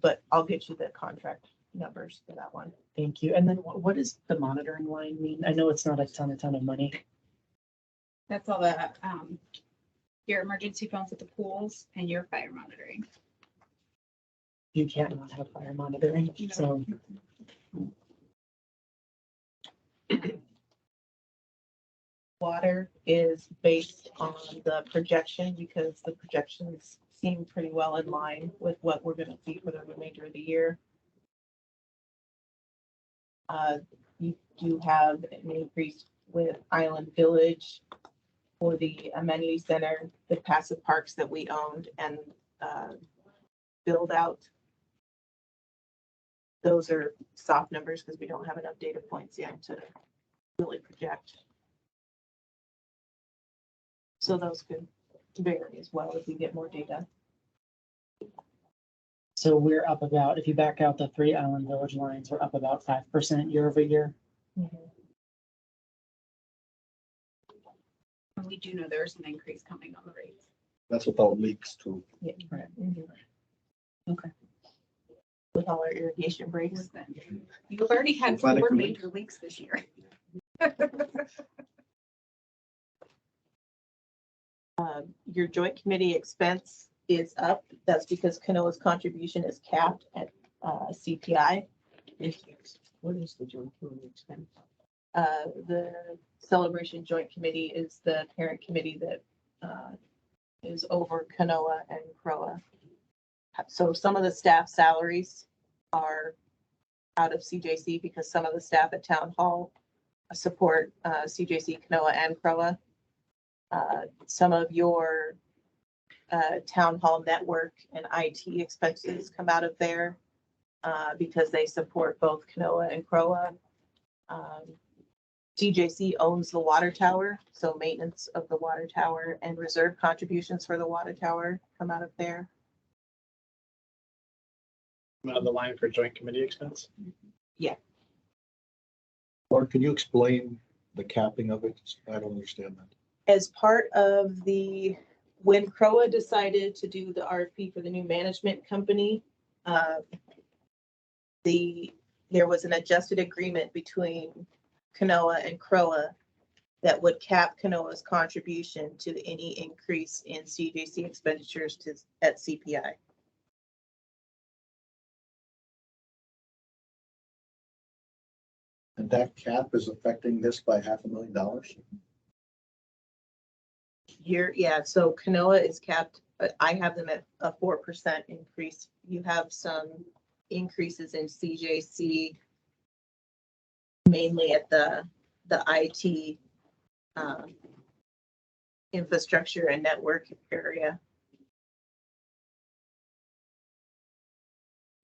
But I'll get you the contract numbers for that one. Thank you. And then what does the monitoring line mean? I know it's not a ton of money. That's all the, your emergency phones at the pools and your fire monitoring. You can't not have fire monitoring, so. Water is based on the projection because the projections seem pretty well in line with what we're gonna see for the remainder of the year. You do have an increase with Island Village for the amenity center, the passive parks that we owned and build out. Those are soft numbers because we don't have enough data points yet to really project. So those could vary as well as we get more data. So we're up about, if you back out the 3 Island Village lines, we're up about 5% year over year. And we do know there's an increase coming on the rates. That's without leaks too. Okay. With all our irrigation breaks. You've already had Planning 4 committee. major leaks this year. Your joint committee expense is up. That's because Canoa's contribution is capped at CPI. What is the joint committee expense? The Celebration Joint Committee is the parent committee that is over Canoa and Croa. So some of the staff salaries are out of CJC because some of the staff at Town Hall support CJC, Canoa, and Croa. Some of your Town Hall network and IT expenses come out of there because they support both Canoa and Croa. CJC owns the water tower, so maintenance of the water tower and reserve contributions for the water tower come out of there. The line for joint committee expense. Or can you explain the capping of it? I don't understand that. As part of when Croa decided to do the RFP for the new management company, there was an adjusted agreement between Canoa and Croa that would cap Canoa's contribution to any increase in CJC expenditures at CPI. And that cap is affecting this by $500,000? So Canoa is capped, but I have them at a 4% increase. You have some increases in CJC, mainly at the IT infrastructure and network area.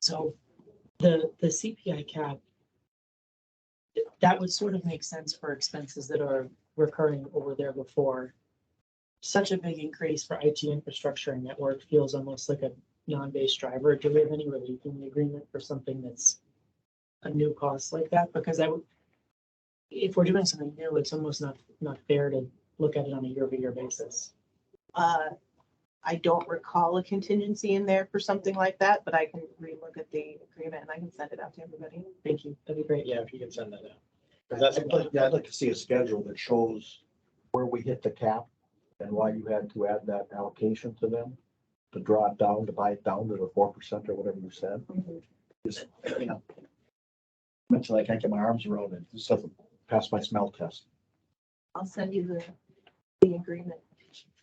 So the CPI cap, that would sort of make sense for expenses that are recurring over there before. Such a big increase for IT infrastructure and network feels almost like a non-base driver. Do we have any relief in the agreement for something that's a new cost like that? Because if we're doing something new, it's almost not fair to look at it on a year-over-year basis. I don't recall a contingency in there for something like that, but I can relook at the agreement and I can send it out to everybody. Thank you. That'd be great. Yeah, if you could send that out. 'Cause that's I'd like to see a schedule that shows where we hit the cap and why you had to add that allocation to them to draw it down, to buy it down to the 4% or whatever you said. Just, you know, mention I can't get my arms around it. This doesn't pass my smell test. I'll send you the agreement.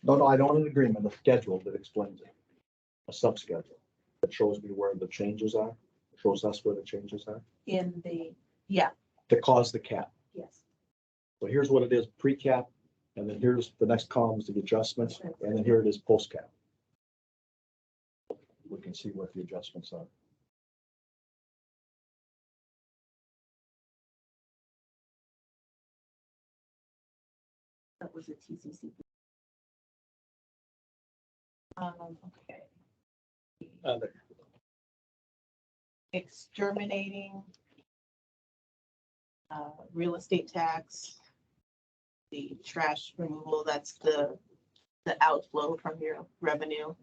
No, I don't want an agreement, a schedule that explains it. A sub-schedule that shows me where the changes are, shows us where the changes are, Yeah, to cause the cap. yes. So here's what it is pre-cap, and then here's the next column is the adjustments, and then here it is post-cap. We can see what the adjustments are. That was a TCC. Okay. Other. Exterminating. Real estate tax. The trash removal, that's the outflow from your revenue.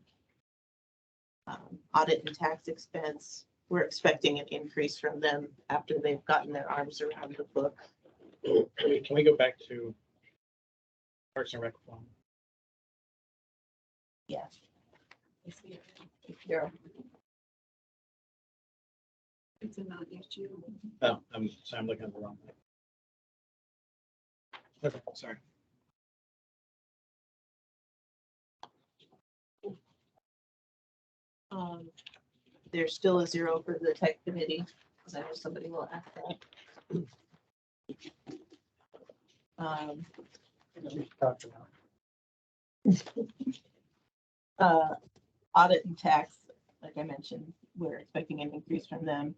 Audit and tax expense, we're expecting an increase from them after they've gotten their arms around the book. Can we go back to Parks and Rec? Fund? Yeah. You're It's a non-issue. Oh, I'm looking at the wrong thing. Okay, sorry. There's still a 0 for the tech committee, because I know somebody will ask that. Talked about. Audit and tax, like I mentioned, we're expecting an increase from them.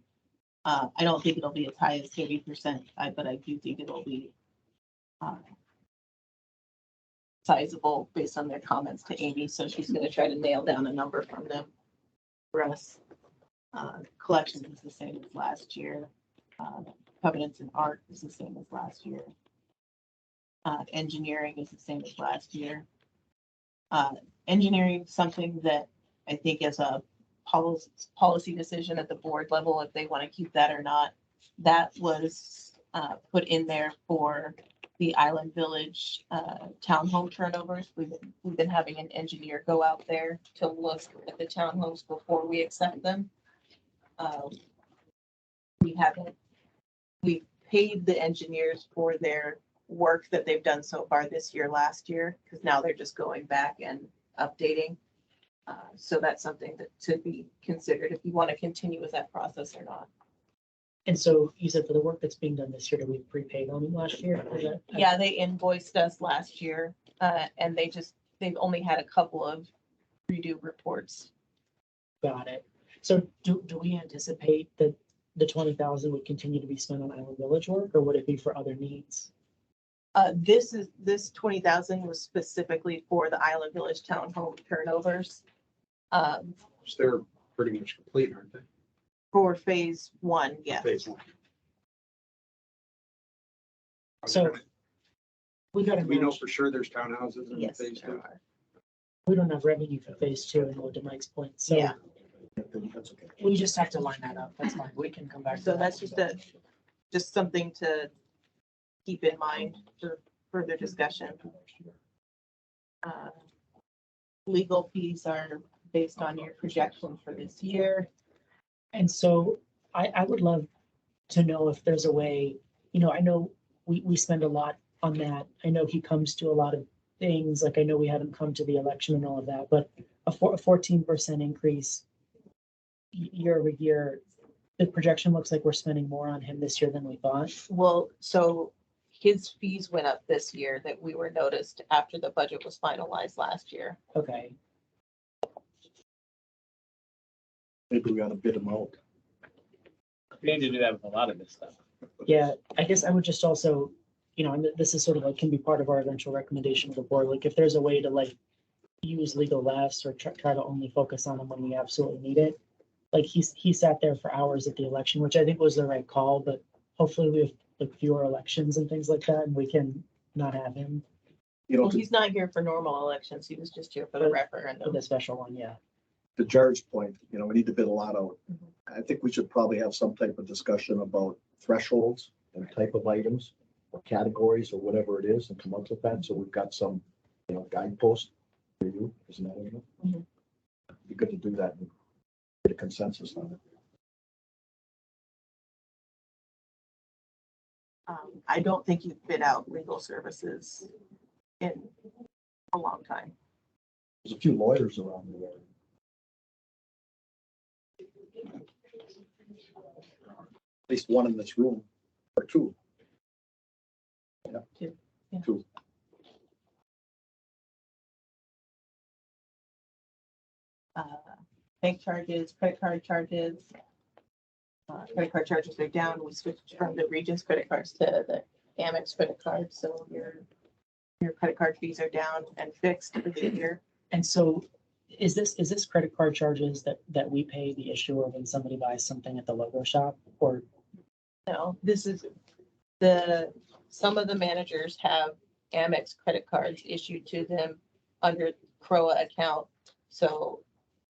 I don't think it'll be as high as 30%, but I do think it'll be sizable based on their comments to Amy, so she's gonna try to nail down a number from them for us. Collections is the same as last year. Covenants and art is the same as last year. Engineering is the same as last year. Engineering, something that I think is a policy decision at the board level, if they want to keep that or not. That was put in there for the Island Village townhome turnovers. We've been having an engineer go out there to look at the townhomes before we accept them. We've paid the engineers for their work that they've done so far this year, last year, because now they're just going back and updating. So that's something that to be considered if you want to continue with that process or not. And so you said for the work that's being done this year, do we prepay them last year? Is that- Yeah, they invoiced us last year, and they've only had a couple of redo reports. Got it. So do we anticipate that the 20,000 would continue to be spent on Island Village work, or would it be for other needs? This 20,000 was specifically for the Island Village townhome turnovers. They're pretty much complete, aren't they? For phase 1, yes. Phase one. So we got We know to, for sure there's townhouses in Yes, phase there two. are. we don't have revenue for phase 2 and to Mike's point. So Yeah. That's okay. we just have to line that up. That's fine. We can come back. to So that. that's just something to keep in mind for further discussion. Legal fees are based on your projection for this year. And so I would love to know if there's a way, I know we spend a lot on that. I know he comes to a lot of things, like I know we had him come to the election and all of that, but a 14% increase year over year, the projection looks like we're spending more on him this year than we thought. Well, so his fees went up this year that we were noticed after the budget was finalized last year. Okay, Maybe we ought to bid them out. We need to do that with a lot of this stuff. yeah, I guess I would just also, and this is sort of like, can be part of our eventual recommendation to the board, like if there's a way to like use legal less or try to only focus on them when we absolutely need it. Like he sat there for hours at the election, which I think was the right call, but hopefully we have like fewer elections and things like that, and we can not have him Well, he's not here for normal elections. He was just here for the for referendum. the special one, yeah. To Jared's point, we need to bid a lot out. Mhm. I think we should probably have some type of discussion about thresholds and type of items or categories or whatever it is and come up with that. So we've got some, guideposts for you, isn't that enough? Mhm. It'd be good to do that and get a consensus on it. I don't think you've bid out legal services in a long time. There's a few lawyers around the area. At least one in this room or two. Yeah. Two, yeah. Two. Bank charges, credit card charges. Credit card charges are down. We switched from the Regions credit cards to the Amex credit cards, so your Your credit card fees are down and fixed for the year. And so is this credit card charges that we pay the issuer when somebody buys something at the logo shop? Or, No, this is some of the managers have Amex credit cards issued to them under CROA account. So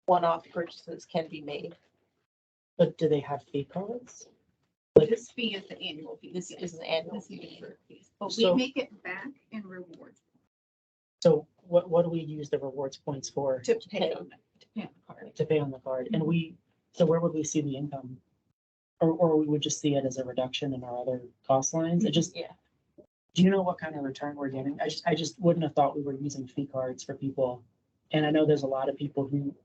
one-off purchases can be made. but do they have fee cards? This fee is the annual fee. This is an annual This is fee. for fees, but we So- make it back in rewards So what do we use the rewards points for? to pay on the card. To pay on the card? And so where would we see the income? Or we would just see it as a reduction in our other cost lines? It just, Yeah. do you know what kind of return we're getting? I just wouldn't have thought we were using fee cards for people. And I know there's a lot of people who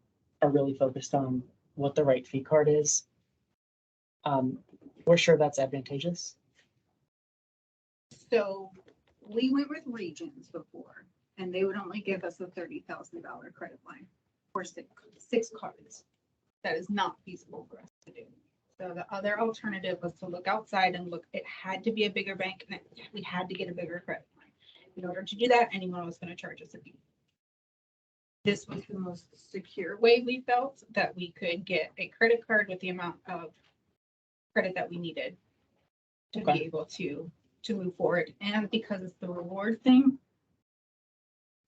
are really focused on what the right fee card is. We're sure that's advantageous. So we went with Regions before, and they would only give us a $30,000 credit line for six cards. That is not feasible for us to do. So the other alternative was to look outside and look, it had to be a bigger bank, and we had to get a bigger credit line. In order to do that, anyone was going to charge us a fee. This was the most secure way we felt that we could get a credit card with the amount of credit that we needed to be Okay. able to move forward. And because it's the reward thing,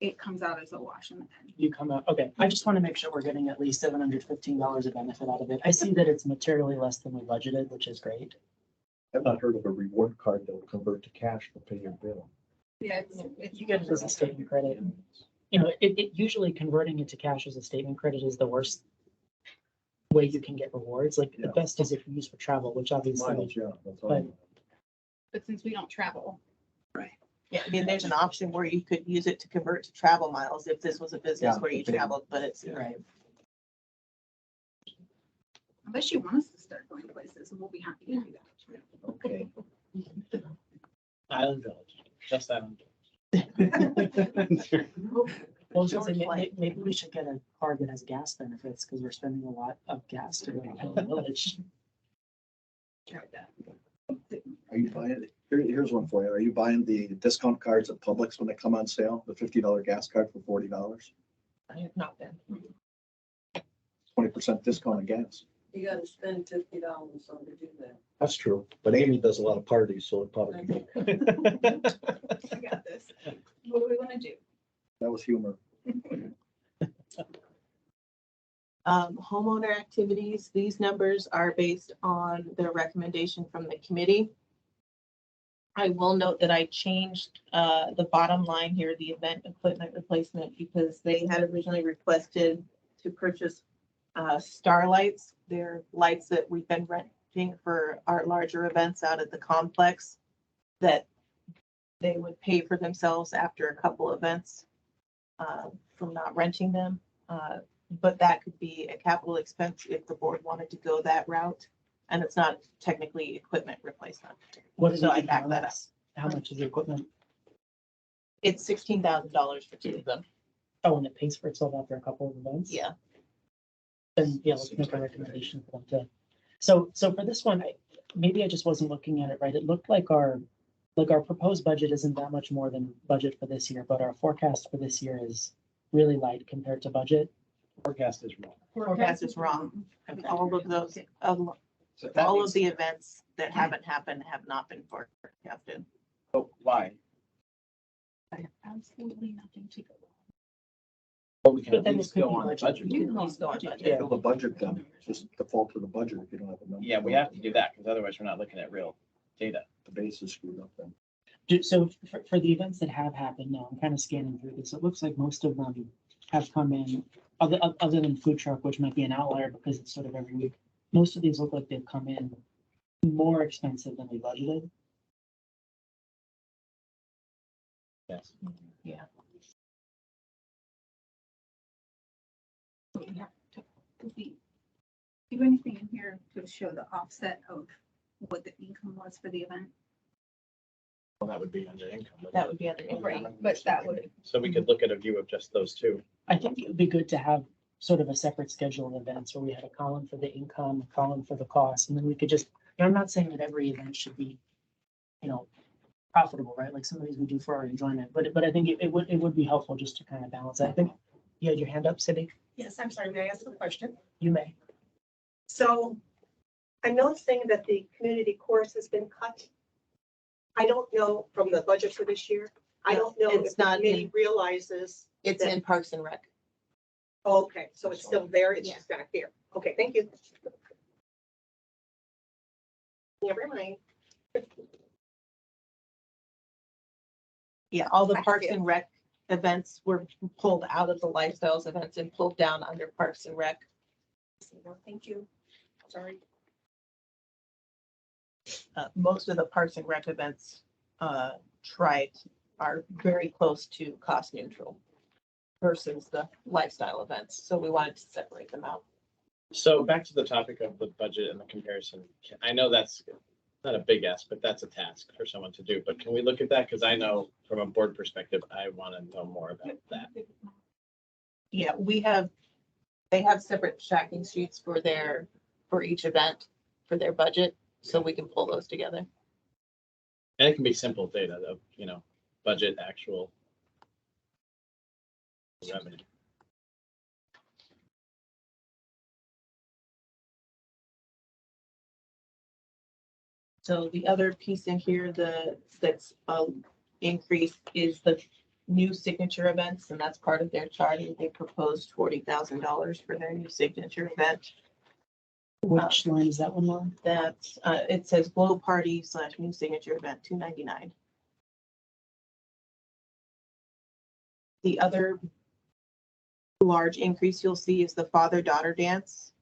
it comes out as a wash in the end. You come out, okay, I just want to make sure we're getting at least $715 of benefit out of it. I see that it's materially less than we budgeted, which is great. I've not heard of a reward card that will convert to cash to pay your bill. Yeah, You get it as a statement credit. You know, it usually converting it to cash as a statement credit is the worst way you can get rewards. Like the Yeah. best is if you use for travel, which obviously, Yeah, that's all. but But since we don't travel, Yeah, I mean, there's an option where you could use it to convert to travel miles if this was a business Yeah, where you okay. traveled, but it's, right. unless you want us to start going places, we'll be happy to do that. Okay. Island Village, just Island. Well, I was gonna say, George maybe we should get a card that has gas benefits because we're spending a lot of gas to go to Highland Village. Try that. Are you buying, here's one for you. Are you buying the discount cards at Publix when they come on sale? The $50 gas card for $40? I have not been. 20% discount on gas. You gotta spend $50 on to do that. That's true, but Amy does a lot of parties, so it probably. I got this. What do we want to do? That was humor. Homeowner activities, these numbers are based on the recommendation from the committee. I will note that I changed the bottom line here, the event equipment replacement, because they had originally requested to purchase starlights. They're lights that we've been renting for our larger events out at the complex that they would pay for themselves after a couple events from not renting them. But that could be a capital expense if the board wanted to go that route. And it's not technically equipment replacement. What is So I it? backed that up. How much is the equipment? It's $16,000 for two of them. Oh, and it pays for itself after a couple of events? Yeah. Then, yeah, let's make a recommendation for them to. So for this one, maybe I just wasn't looking at it right. It looked like our proposed budget isn't that much more than budget for this year, but our forecast for this year is really light compared to budget. Forecast is wrong. Forecast is wrong. All of those, So that all means- of the events that haven't happened have not been forecasted. Oh, why? I have absolutely nothing to go on. Well, we can But at then it least could go be on the budget. budget. You can at least go on budget. Yeah. Fill the budget then, just default to the budget if you don't have a number. Yeah, we have to do that, because otherwise we're not looking at real data. The base is screwed up then. So for the events that have happened now, I'm kind of scanning through this. It looks like most of them have come in, other than food truck, which might be an outlier because it's sort of every week. Most of these look like they've come in more expensive than we budgeted. Yes. Yeah. So we have to, do we do anything in here to show the offset of what the income was for the event? Well, that would be under income. That would be under income. Right, but that would, So we could look at a view of just those two. I think it would be good to have sort of a separate schedule of events where we had a column for the income, a column for the cost, and then we could just, I'm not saying that every event should be, profitable, right? Like some of these we do for our enjoyment, but I think it would be helpful just to kind of balance. I think you had your hand up, Cindy. Yes, I'm sorry, may I ask a question? You may. So I'm noticing that the community course has been cut. I don't know from the budget for this year. I don't know It's if the not committee in- realizes. It's in Parks and Rec. Okay, so it's still there, it's Yeah. just not here. Okay, thank you. Never mind. Yeah, all the I Parks see it. and Rec events were pulled out of the lifestyles events and pulled down under Parks and Rec. Thank you. Sorry. Most of the Parks and Rec events are very close to cost neutral versus the lifestyle events. So we wanted to separate them out. So back to the topic of the budget and the comparison. I know that's not a big ask, but that's a task for someone to do. But can we look at that? Because I know from a board perspective, I want to know more about that. Yeah, they have separate tracking sheets for each event, for their budget, so we can pull those together. And it can be simple data though, budget, actual revenue. So the other piece in here, that's increase is the new signature events, and that's part of their charter. They proposed $40,000 for their new signature event. Which line is that one on? That's, it says Glow Party / new signature event, $299. The other large increase you'll see is the father-daughter dance.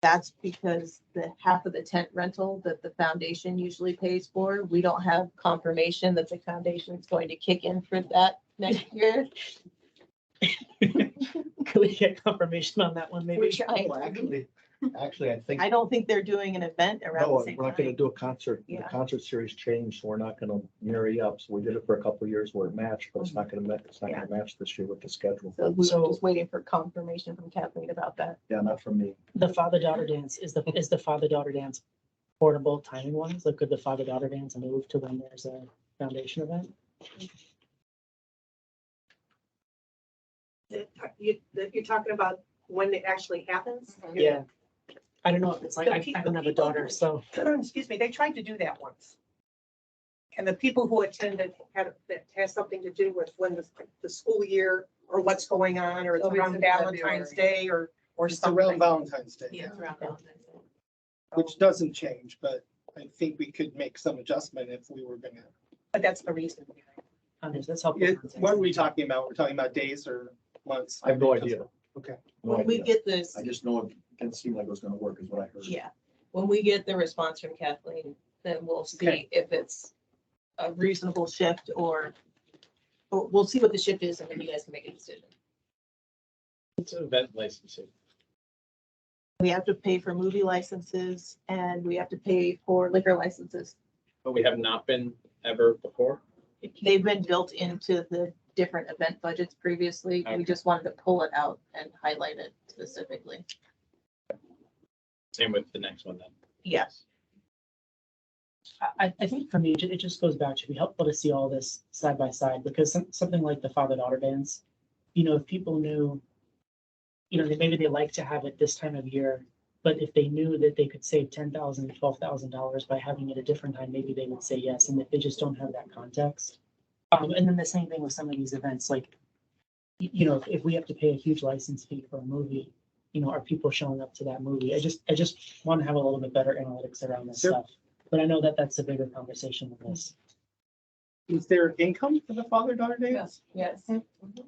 That's because the half of the tent rental that the foundation usually pays for, we don't have confirmation that the foundation is going to kick in for that next year. Could we get confirmation on that one, We're maybe? trying. Well, actually, I think. I don't think they're doing an event around No, the same we're not gonna time. do a concert. The Yeah. concert series changed, so we're not gonna marry up. So we did it for a couple of years where it matched, but it's not gonna match this year with the schedule. So we were So- just waiting for confirmation from Kathleen about that. Yeah, not from me. The father-daughter dance, is the father-daughter dance portable timing wise? Like could the father-daughter dance move to when there's a foundation event? You're talking about when it actually happens? Yeah. I don't know if it's like, I don't have a daughter, so. Excuse me, they tried to do that once. And the people who attended that has something to do with when the school year or what's going on, or it's Always around in Valentine's Day or It's around something. Valentine's Day, Yeah, it's around Valentine's Day. which doesn't change, but I think we could make some adjustment if we were gonna. But that's the reason. That's helpful. What are we talking about? We're talking about days or months? I have no idea. Okay. No When we idea. get this, I just know it didn't seem like it was gonna work is what I heard. yeah, when we get the response from Kathleen, then we'll see Okay. if it's a reasonable shift or we'll see what the shift is and then you guys can make a decision. It's an event licensing. We have to pay for movie licenses and we have to pay for liquor licenses. But we have not been ever before. They've been built into the different event budgets previously. We just wanted to pull it out and highlight it specifically. Same with the next one then. Yes. I think for me, it just goes back to be helpful to see all this side by side, because something like the father-daughter dance, if people knew, maybe they like to have it this time of year, but if they knew that they could save $10,000, $12,000 by having it a different time, maybe they would say yes, and if they just don't have that context. And then the same thing with some of these events, like, if we have to pay a huge license fee for a movie, are people showing up to that movie? I just want to have a little bit better analytics around this Sure. stuff. But I know that that's a bigger conversation than this. Is there income for the father-daughter dance? Yes.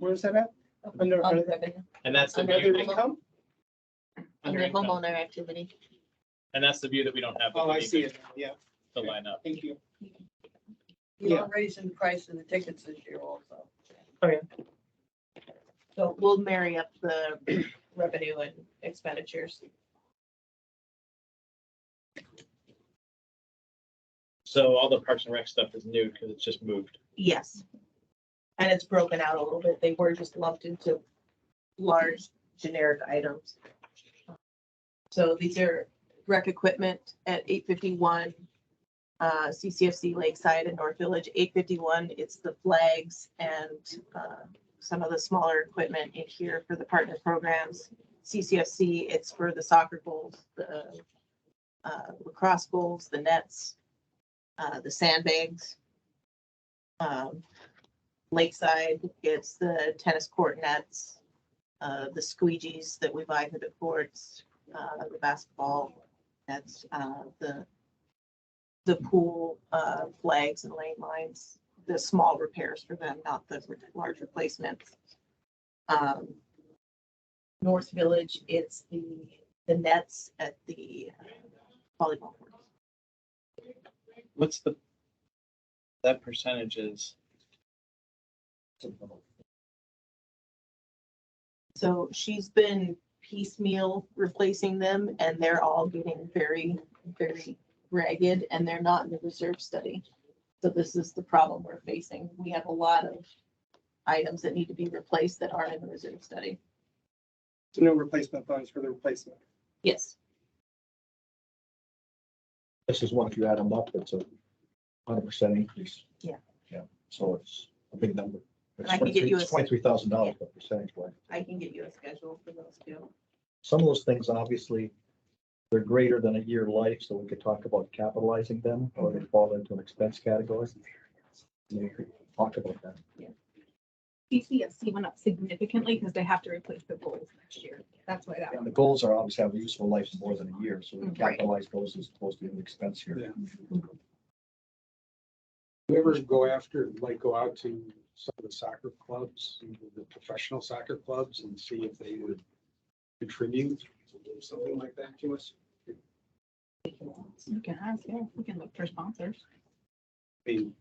Where is that at? Under On revenue, And that's the Under view, other income? under income. homeowner activity. And that's the view that we don't have. Oh, I see it. Yeah, To line up. thank you. You are raising the price of the tickets this year also. So we'll marry up the revenue and expenditures. So all the Parks and Rec stuff is new because it's just moved. Yes. And it's broken out a little bit. They were just lumped into large generic items. So these are rec equipment at 851. CCFC Lakeside and North Village. 851, it's the flags and some of the smaller equipment in here for the partner programs. CCFC, it's for the soccer goals, the lacrosse goals, the nets, the sandbags. Lakeside, it's the tennis court nets, the squeegees that we buy for the courts, the basketball nets, the pool flags and lane lines, the small repairs for them, not the large replacements. North Village, it's the nets at the volleyball courts. What's that percentage is? So she's been piecemeal replacing them and they're all getting very, very ragged and they're not in the reserve study. So this is the problem we're facing. We have a lot of items that need to be replaced that aren't in the reserve study. So no replacement funds for the replacement. Yes. This is one, if you add them up, it's a 100% increase. Yeah. Yeah, so it's a big number. And I can get you a- $23,000 percentage wise. I can get you a schedule for those too. Some of those things, obviously, they're greater than a year life, so we could talk about capitalizing them, or they fall into an expense category. We could talk about that. CCFC went up significantly because they have to replace the goals next year. That's why that. And the goals are obviously have a useful life of more than a year, so we Right. capitalize those as opposed to an expense here. Yeah. You ever go out to some of the soccer clubs, the professional soccer clubs, and see if they would contribute something like that to us? You can ask, yeah, we can look for sponsors. I mean,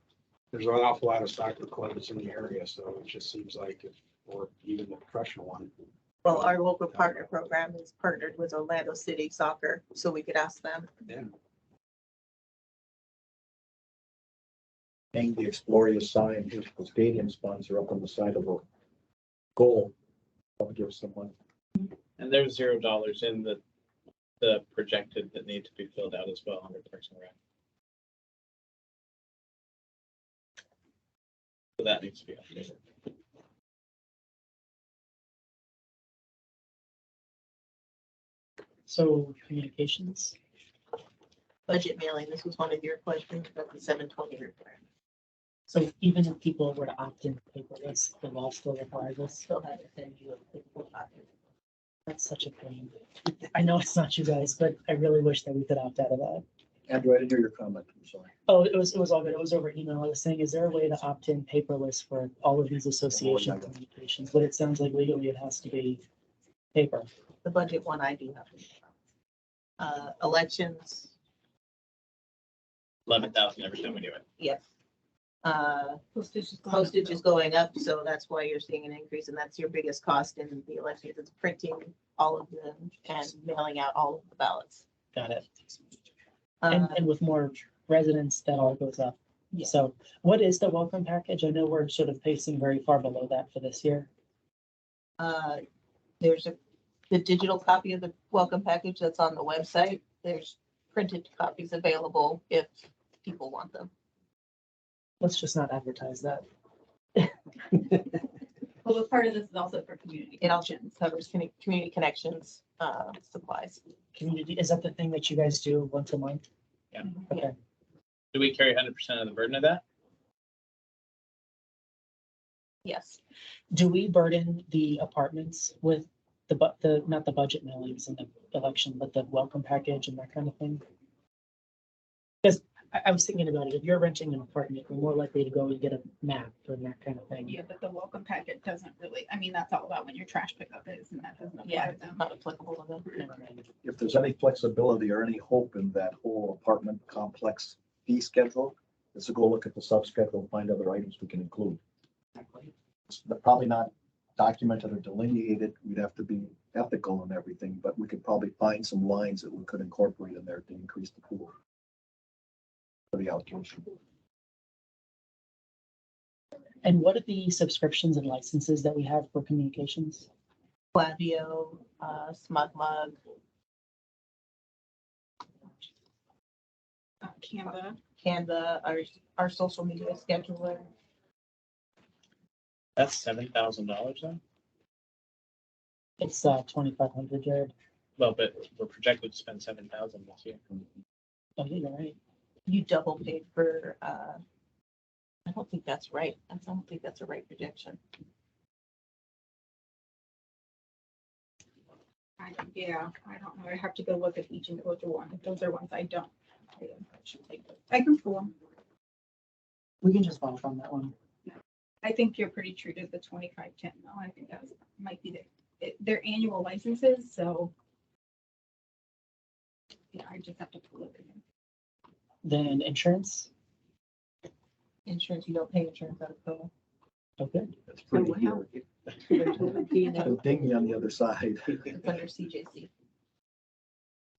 there's an awful lot of soccer clubs in the area, so it just seems like or even the professional one. Well, our local partner program is partnered with Orlando City Soccer, so we could ask them. Yeah. Hang the Exploria sign, here's the stadium sponsor up on the side of a goal. I'll give someone. And there's $0 in the projected that need to be filled out as well under Parks and Rec. So that needs to be updated. So communications, Budget mailing, this was one of your questions about the 720 requirement. so even if people were to opt in paperless, the law still requires us. Still have to send you a physical copy. That's such a pain. I know it's not you guys, but I really wish that we could opt out of that. Andrew, I didn't hear your comment. I'm sorry. Oh, it was all good. It was over email. I was saying, is there a way to opt in paperless for all of these association communications? But it sounds like legally it has to be paper. The budget one I do have. Elections, 11,000 every time we do it. yes. Postage Postage is going up, so that's why you're seeing an increase, and that's your biggest cost in the elections. It's printing all of them and mailing out all of the ballots. Got it. Uh, And with more residents, that all goes up. Yeah. So what is the welcome package? I know we're sort of pacing very far below that for this year. There's the digital copy of the welcome package that's on the website. There's printed copies available if people want them. Let's just not advertise that. Well, but part of this is also for community. It also covers community connections, supplies. Community, is that the thing that you guys do once a month? Yeah. Okay. Do we carry 100% of the burden of that? Yes. Do we burden the apartments with not the budget mailings and the election, but the welcome package and that kind of thing? Because I was thinking about it, if you're renting an apartment, you're more likely to go and get a map and that kind of thing. Yeah, but the welcome packet doesn't really, I mean, that's all about when your trash pickup is and that doesn't apply Yeah, to them. not applicable to them. Never mind. If there's any flexibility or any hope in that whole apartment complex fee schedule, is to go look at the sub-schedule and find other items we can include. They're probably not documented or delineated. We'd have to be ethical and everything, but we could probably find some lines that we could incorporate in there to increase the pool for the allocation. And what are the subscriptions and licenses that we have for communications? Flavio, Smug Mug, Canva. our social media scheduler. That's $7,000 then? It's 2,500, Jared. Well, but we're projected to spend 7,000 this year. Oh, yeah, you're right. You double paid for, I don't think that's right. I don't think that's a right projection. Yeah, I don't know. I have to go look at each individual one. If those are ones I don't. I can pull them. We can just vote on that one. I think you're pretty true to the 2510. No, I think that might be their annual licenses, so. Yeah, I just have to pull it again. Then insurance. Insurance, you don't pay insurance out of COLA. Okay. That's pretty Oh, wow. good. P&L. The dinghy on the other side. It's under CJC. You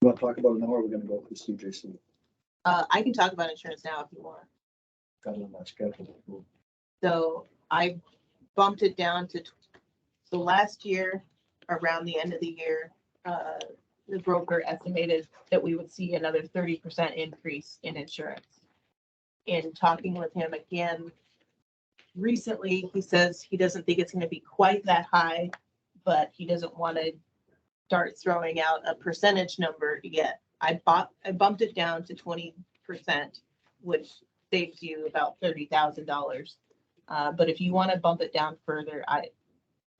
want to talk about it now, or we're gonna go through CJC? I can talk about insurance now if you want. Got it on my schedule. So I bumped it down to, so last year, around the end of the year, the broker estimated that we would see another 30% increase in insurance. In talking with him again recently, he says he doesn't think it's going to be quite that high, but he doesn't want to start throwing out a percentage number yet. I bumped it down to 20%, which saves you about $30,000. But if you want to bump it down further, I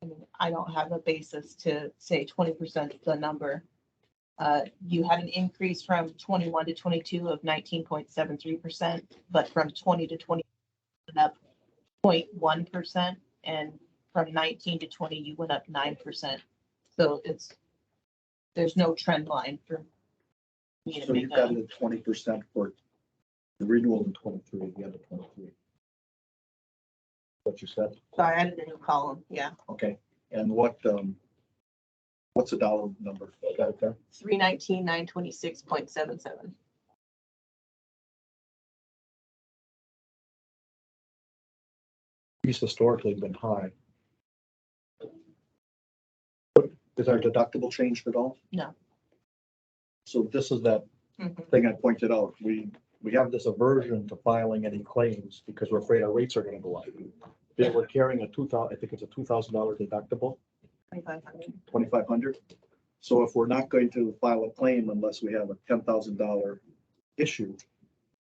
mean, I don't have a basis to say 20% is the number. You had an increase from 21 to 22 of 19.73%, but from 20 to 20 went up 0.1%, and from 19 to 20 you went up 9%. So there's no trend line for me to So make you've got a. it at 20% for the renewal in 23, the end of 23. What you said, So I added a new column, yeah, okay, and what's the dollar number? Got it there? 319, 926.77. These historically been high. But Is our deductible changed at all? No. so this is that Mhm. thing I pointed out. We have this aversion to filing any claims because we're afraid our rates are gonna go up. We're carrying a I think it's a $2,000 deductible, 2,500. 2,500. So if we're not going to file a claim unless we have a $10,000 issue,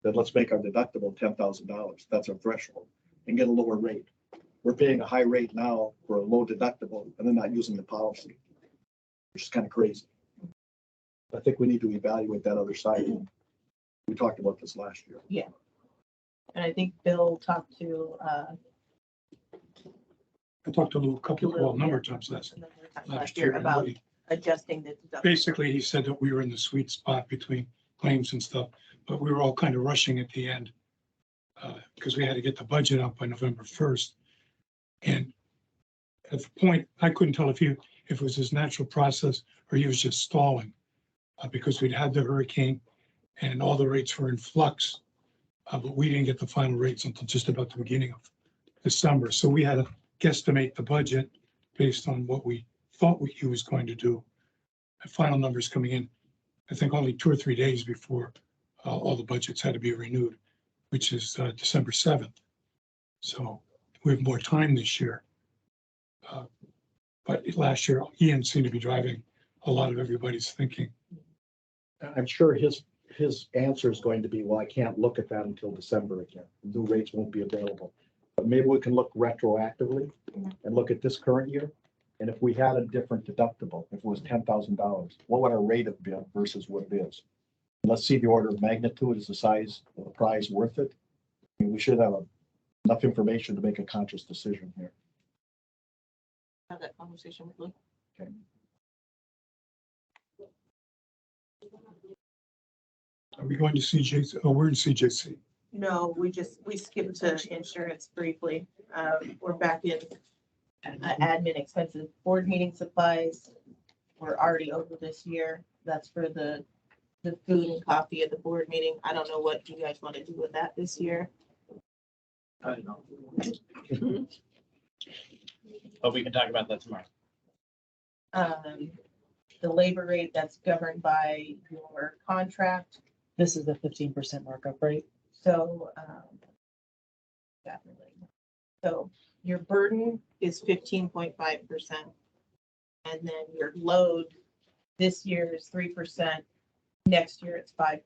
then let's make our deductible $10,000. That's our threshold, and get a lower rate. We're paying a high rate now for a low deductible and then not using the policy, which is kind of crazy. I think we need to evaluate that other side. We talked about this last year. And I think Bill talked to, I talked to a couple, well, a number of times last year. about and adjusting the deductible. Basically, he said that we were in the sweet spot between claims and stuff, but we were all kind of rushing at the end. Because we had to get the budget out by November 1st. And at the point, I couldn't tell if it was his natural process or he was just stalling. Because we'd had the hurricane and all the rates were in flux. But we didn't get the final rates until just about the beginning of December. So we had to guesstimate the budget based on what we thought he was going to do. The final numbers coming in, I think only 2 or 3 days before all the budgets had to be renewed, which is December 7th. So we have more time this year. But last year, Ian seemed to be driving a lot of everybody's thinking. I'm sure his answer is going to be, well, I can't look at that until December again. New rates won't be available. But maybe we can look retroactively and look at this current year. And if we had a different deductible, if it was $10,000, what would our rate have been versus what it is? Let's see the order of magnitude. Is the size of the prize worth it? I mean, we should have enough information to make a conscious decision here. Have that conversation with Luke. Okay. Are we going to CJC? Oh, we're in CJC. No, we skipped to insurance briefly. We're back in admin expenses, board meeting supplies. We're already over this year. That's for the food and coffee at the board meeting. I don't know what you guys want to do with that this year. I don't know. But we can talk about that tomorrow. The labor rate that's governed by your contract. This is the 15% markup, right? So, definitely. So your burden is 15.5%. And then your load this year is 3%. Next year it's 5%.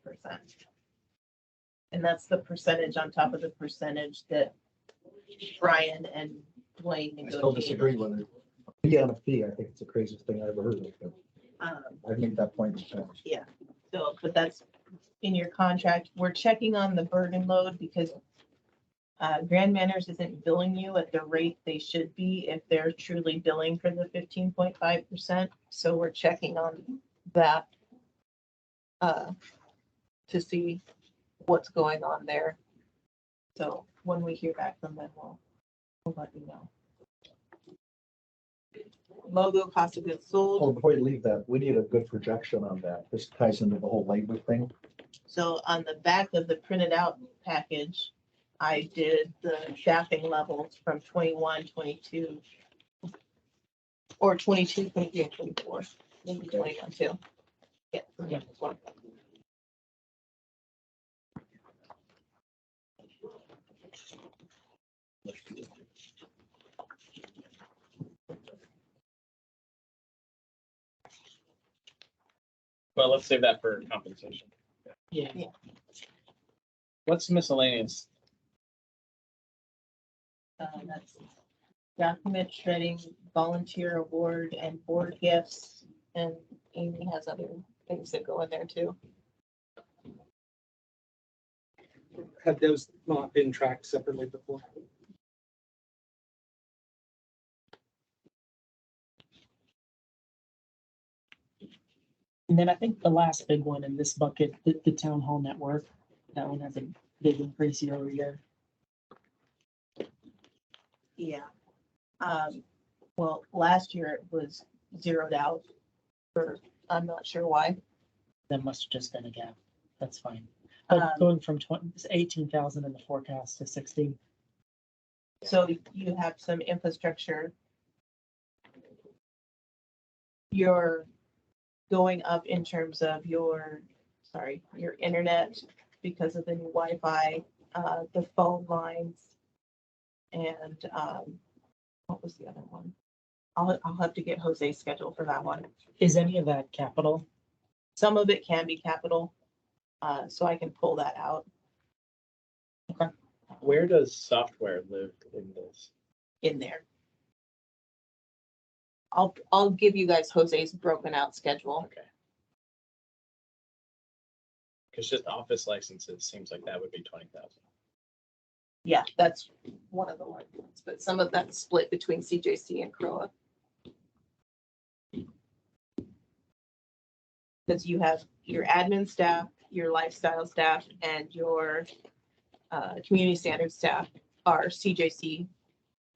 And that's the percentage on top of the percentage that Brian and Dwayne I still negotiated. disagree with it. Fee on a fee, I think it's the craziest thing I ever heard of. but I've made that point before. So, but that's in your contract. We're checking on the burden load because Grand Manners isn't billing you at the rate they should be if they're truly billing for the 15.5%. So we're checking on that to see what's going on there. So when we hear back from them, we'll let you know. Logo, cost of goods Well, sold. before you leave that, we need a good projection on that. This ties into the whole labor thing. So on the back of the printed out package, I did the staffing levels from 21, 22, or 22, 23, and 24, maybe 21 too. Yeah. that's one. Well, let's save that for compensation. Yeah. What's miscellaneous? That's document shredding, volunteer award, and board gifts. And Amy has other things that go in there too. Had those not been tracked separately before? And then I think the last big one in this bucket, the town hall network, that one has a big increase year over year. Yeah. Well, last year it was zeroed out for, I'm not sure why. That must have just been a gap. That's fine. But Um, going from 18,000 in the forecast to 60. So you have some infrastructure. You're going up in terms of your internet because of the new Wi-Fi, the phone lines. And, what was the other one? I'll have to get Jose's schedule for that one. Is any of that capital? Some of it can be capital, so I can pull that out Where does software live in this? in there. I'll give you guys Jose's broken out schedule. Okay. Because just office licenses seems like that would be 20,000. Yeah, that's one of the ones, but some of that's split between CJC and CROA. Because you have your admin staff, your lifestyle staff, and your community standards staff are CJC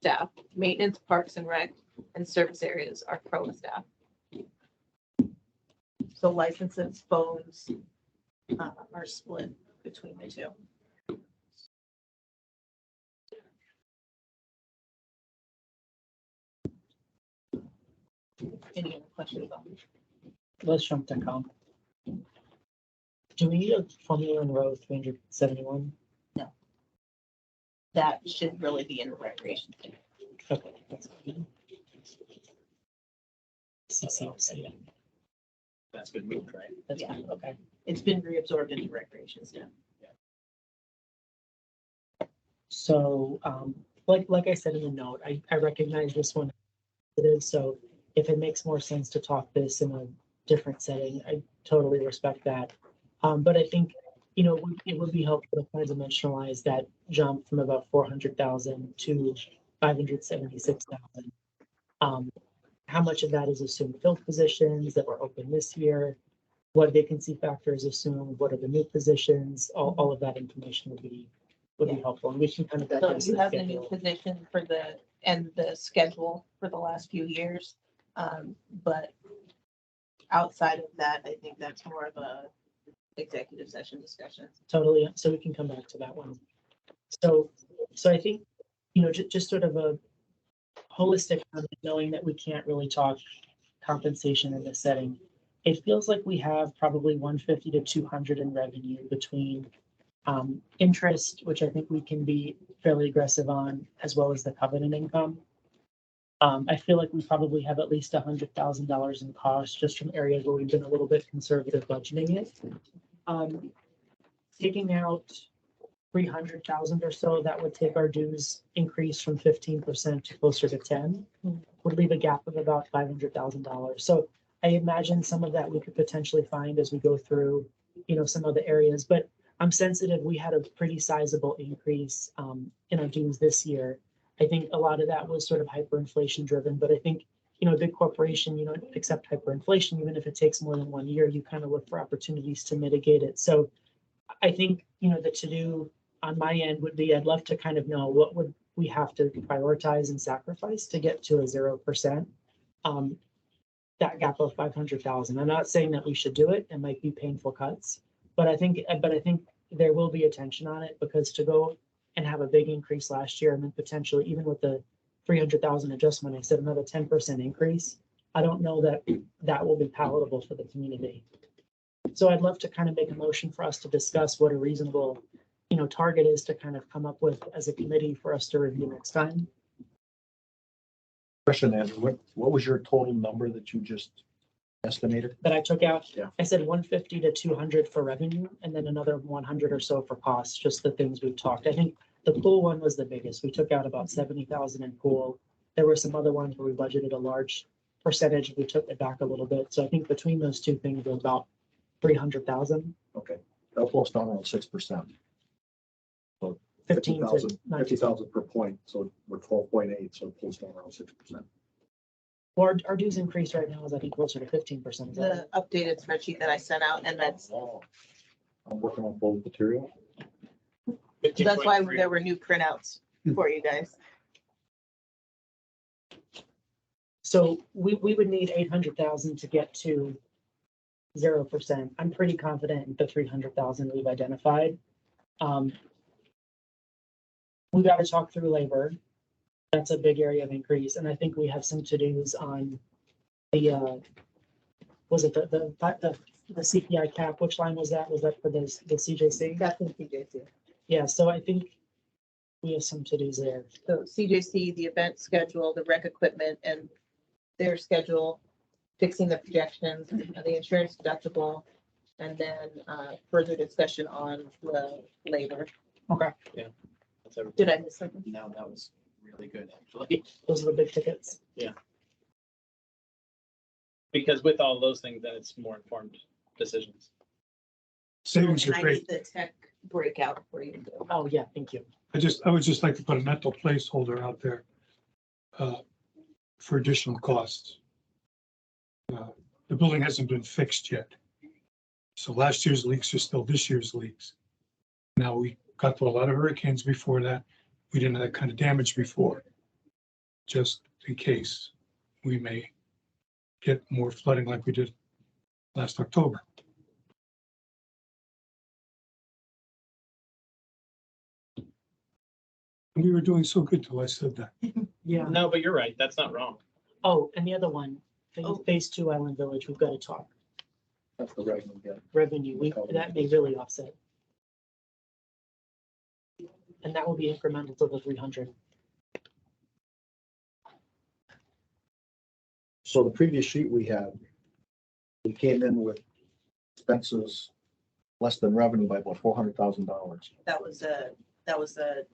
staff. Maintenance, parks and rec, and service areas are CROA staff. So licenses, phones are split between the two. Any other questions on this? Let's jump to comp. Do we need a formula in row 371? That should really be in the recreation thing. Okay. That's good. CCC. That's been moved, right? That's Yeah. good. Okay. It's been reabsorbed into recreation stuff. So, like I said in the note, I recognize this one. It is, so if it makes more sense to talk this in a different setting, I totally respect that. But I think, it would be helpful to kind of dimensionalize that jump from about 400,000 to 576,000. How much of that is assumed filled positions that were open this year? What vacancy factors assumed? What are the new positions? All of that information would be helpful, and we can kind of. So digest you the have the new schedule. position for the schedule for the last few years. But outside of that, I think that's more of a executive session discussion. Totally, so we can come back to that one. So I think, just sort of a holistic, knowing that we can't really talk compensation in this setting. it feels like we have probably 150 to 200 in revenue between interest, which I think we can be fairly aggressive on, as well as the covenant income. I feel like we probably have at least $100,000 in costs just from areas where we've been a little bit conservative budgeting it. Taking out 300,000 or so, that would take our dues increase from 15% to closer to 10, would leave a gap of about $500,000. So I imagine some of that we could potentially find as we go through, some other areas, but I'm sensitive. We had a pretty sizable increase in our dues this year. I think a lot of that was sort of hyperinflation driven, but I think, a big corporation, you don't accept hyperinflation, even if it takes more than 1 year, you kind of look for opportunities to mitigate it. So I think, the to-do on my end would be, I'd love to kind of know what would we have to prioritize and sacrifice to get to a 0%. That gap of 500,000. I'm not saying that we should do it. It might be painful cuts, but I think there will be attention on it, because to go and have a big increase last year and then potentially even with the 300,000 adjustment, I said another 10% increase. I don't know that that will be palatable for the community. So I'd love to kind of make a motion for us to discuss what a reasonable, target is to kind of come up with as a committee for us to review next time. Question, Andrew, what was your total number that you just estimated? That I took out. Yeah. I said 150 to 200 for revenue, and then another 100 or so for costs, just the things we've talked. I think the pool one was the biggest. We took out about 70,000 in pool. There were some other ones where we budgeted a large percentage. We took it back a little bit. So I think between those two things, we're about 300,000. Okay, that flows down around 6%. So 15 to 50,000 19. 50,000 per point, so we're 12.8, so it pulls down around 6%. Our dues increase right now is I think closer to 15%. Is that The updated spreadsheet that I sent out, and that's I'm working on full material. why there were new printouts for you guys. So we would need 800,000 to get to 0%. I'm pretty confident in the 300,000 we've identified. We got to talk through labor. That's a big area of increase, and I think we have some to-dos on the, was it the CPI cap? Which line was that? Was that for the CJC? That's in CJC. Yeah, so I think we have some to-dos there. So CJC, the event schedule, the rec equipment and their schedule, fixing the projections, the insurance deductible, and then further discussion on the labor. Okay, That's everything. Did I miss something? No, that was really good, actually. those are the big tickets. Because with all those things, then it's more informed decisions. Savings are And I great. need the tech breakout for you. Oh, yeah, thank you. I would just like to put a mental placeholder out there for additional costs. The building hasn't been fixed yet. So last year's leaks are still this year's leaks. Now, we got through a lot of hurricanes before that. We didn't have that kind of damage before. Just in case we may get more flooding like we did last October. And we were doing so good till I said that. Yeah. No, but you're right. That's not wrong. Oh, and the other one, Oh. phase 2 Island Village, we've got to talk That's the revenue again. revenue. That may really offset. And that will be incremental to the 300. So the previous sheet we had, we came in with expenses less than revenue by about $400,000. That was a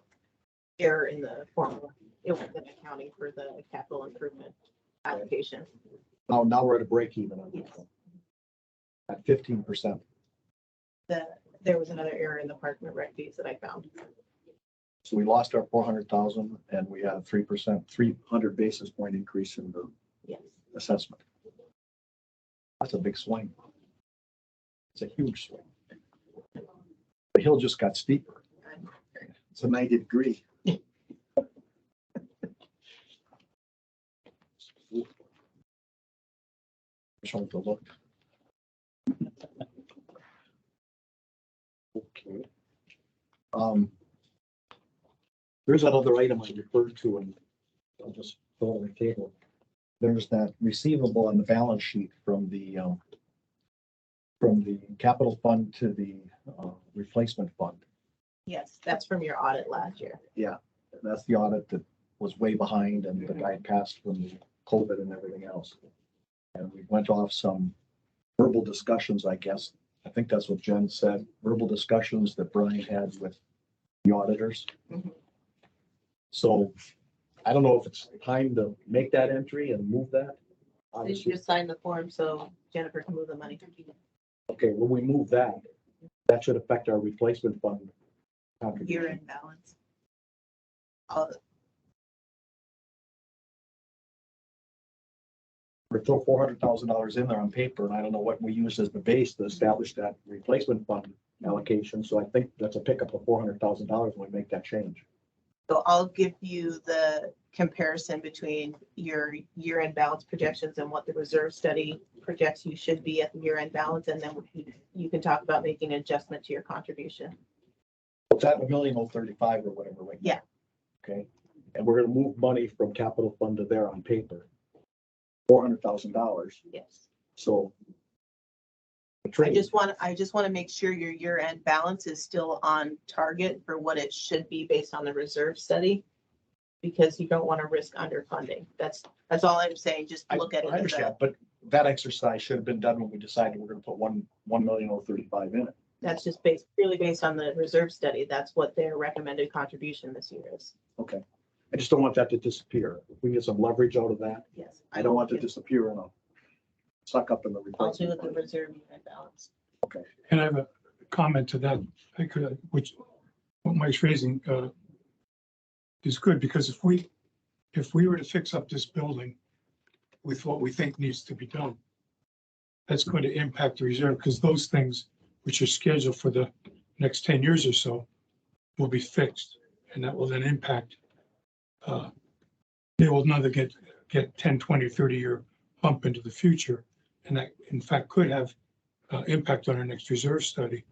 error in the formula. It was an accounting for the capital improvement allocation. Now we're at a break even on that one. At 15%. There was another error in the park and rec fees that I found. So we lost our 400,000 and we had a 3%, 300 basis point increase in the Yes. assessment. That's a big swing. It's a huge swing. The hill just got steeper. It's a 90-degree. Just wanted to look. Okay. There's another item I referred to, and I'll just throw it on the table. There's that receivable on the balance sheet from the From the capital fund to the replacement fund. Yes, that's from your audit last year. That's the audit that was way behind and the guy passed from the COVID and everything else. And we went off some verbal discussions, I guess. I think that's what Jen said, verbal discussions that Brian had with the auditors. Mhm. So I don't know if it's time to make that entry and move that. So you Obviously, just sign the form so Jennifer can move the money. okay, when we move that, that should affect our replacement fund contribution. Year-end balance. Uh, We throw $400,000 in there on paper, and I don't know what we used as the base to establish that replacement fund allocation. So I think that's a pickup of $400,000 when we make that change. So I'll give you the comparison between your year-end balance projections and what the reserve study projects you should be at the year-end balance, and then you can talk about making an adjustment to your contribution. It's at $1,035,000 or whatever right now. Yeah. Okay, and we're gonna move money from capital fund to there on paper. $400,000, Yes. so. the I trade- just want to make sure your year-end balance is still on target for what it should be based on the reserve study. Because you don't want to risk underfunding. That's all I'm saying. Just look at it. I understand, but that exercise should have been done when we decided we're gonna put $1,035,000 in it. That's just purely based on the reserve study. That's what their recommended contribution this year is. Okay, I just don't want that to disappear. If we get some leverage out of that, Yes. I don't want it to disappear and suck up in the I'll do replacement with the fund. reserve year-end balance. And I have a comment to that, which what Mike's raising is good, because if we were to fix up this building with what we think needs to be done, that's going to impact the reserve, because those things which are scheduled for the next 10 years or so will be fixed, and that will then impact. They will neither get 10, 20, 30-year bump into the future, and that in fact could have impact on our next reserve study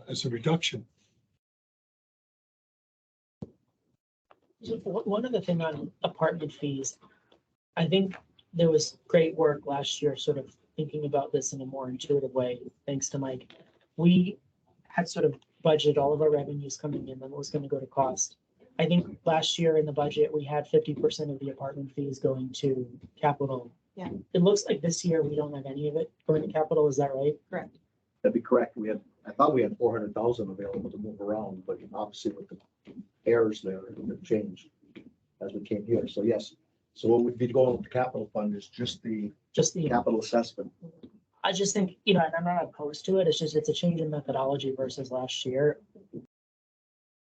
as a reduction. So one other thing on apartment fees, I think there was great work last year, sort of thinking about this in a more intuitive way, thanks to Mike. We had sort of budgeted all of our revenues coming in and what was going to go to cost. I think last year in the budget, we had 50% of the apartment fees going to capital. Yeah. It looks like this year we don't have any of it going to capital, is that right? Correct. That'd be correct. I thought we had 400,000 available to move around, but obviously with the errors there, it changed as we came here. So yes, so what would be going with the capital fund is just the capital assessment. I just think, and I'm not opposed to it. It's a change in methodology versus last year.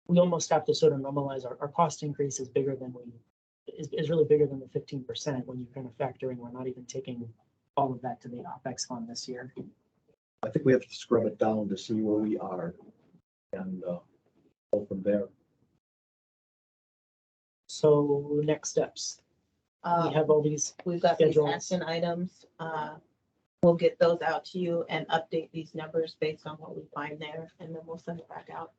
We almost have to sort of normalize our cost increase is bigger than is really bigger than the 15% when you kind of factor in, we're not even taking all of that to the OpEx fund this year. I think we have to scrub it down to see where we are and go from there. So next steps, we have all these, We've got these schedules. action items. We'll get those out to you and update these numbers based on what we find there, and then we'll send it back out.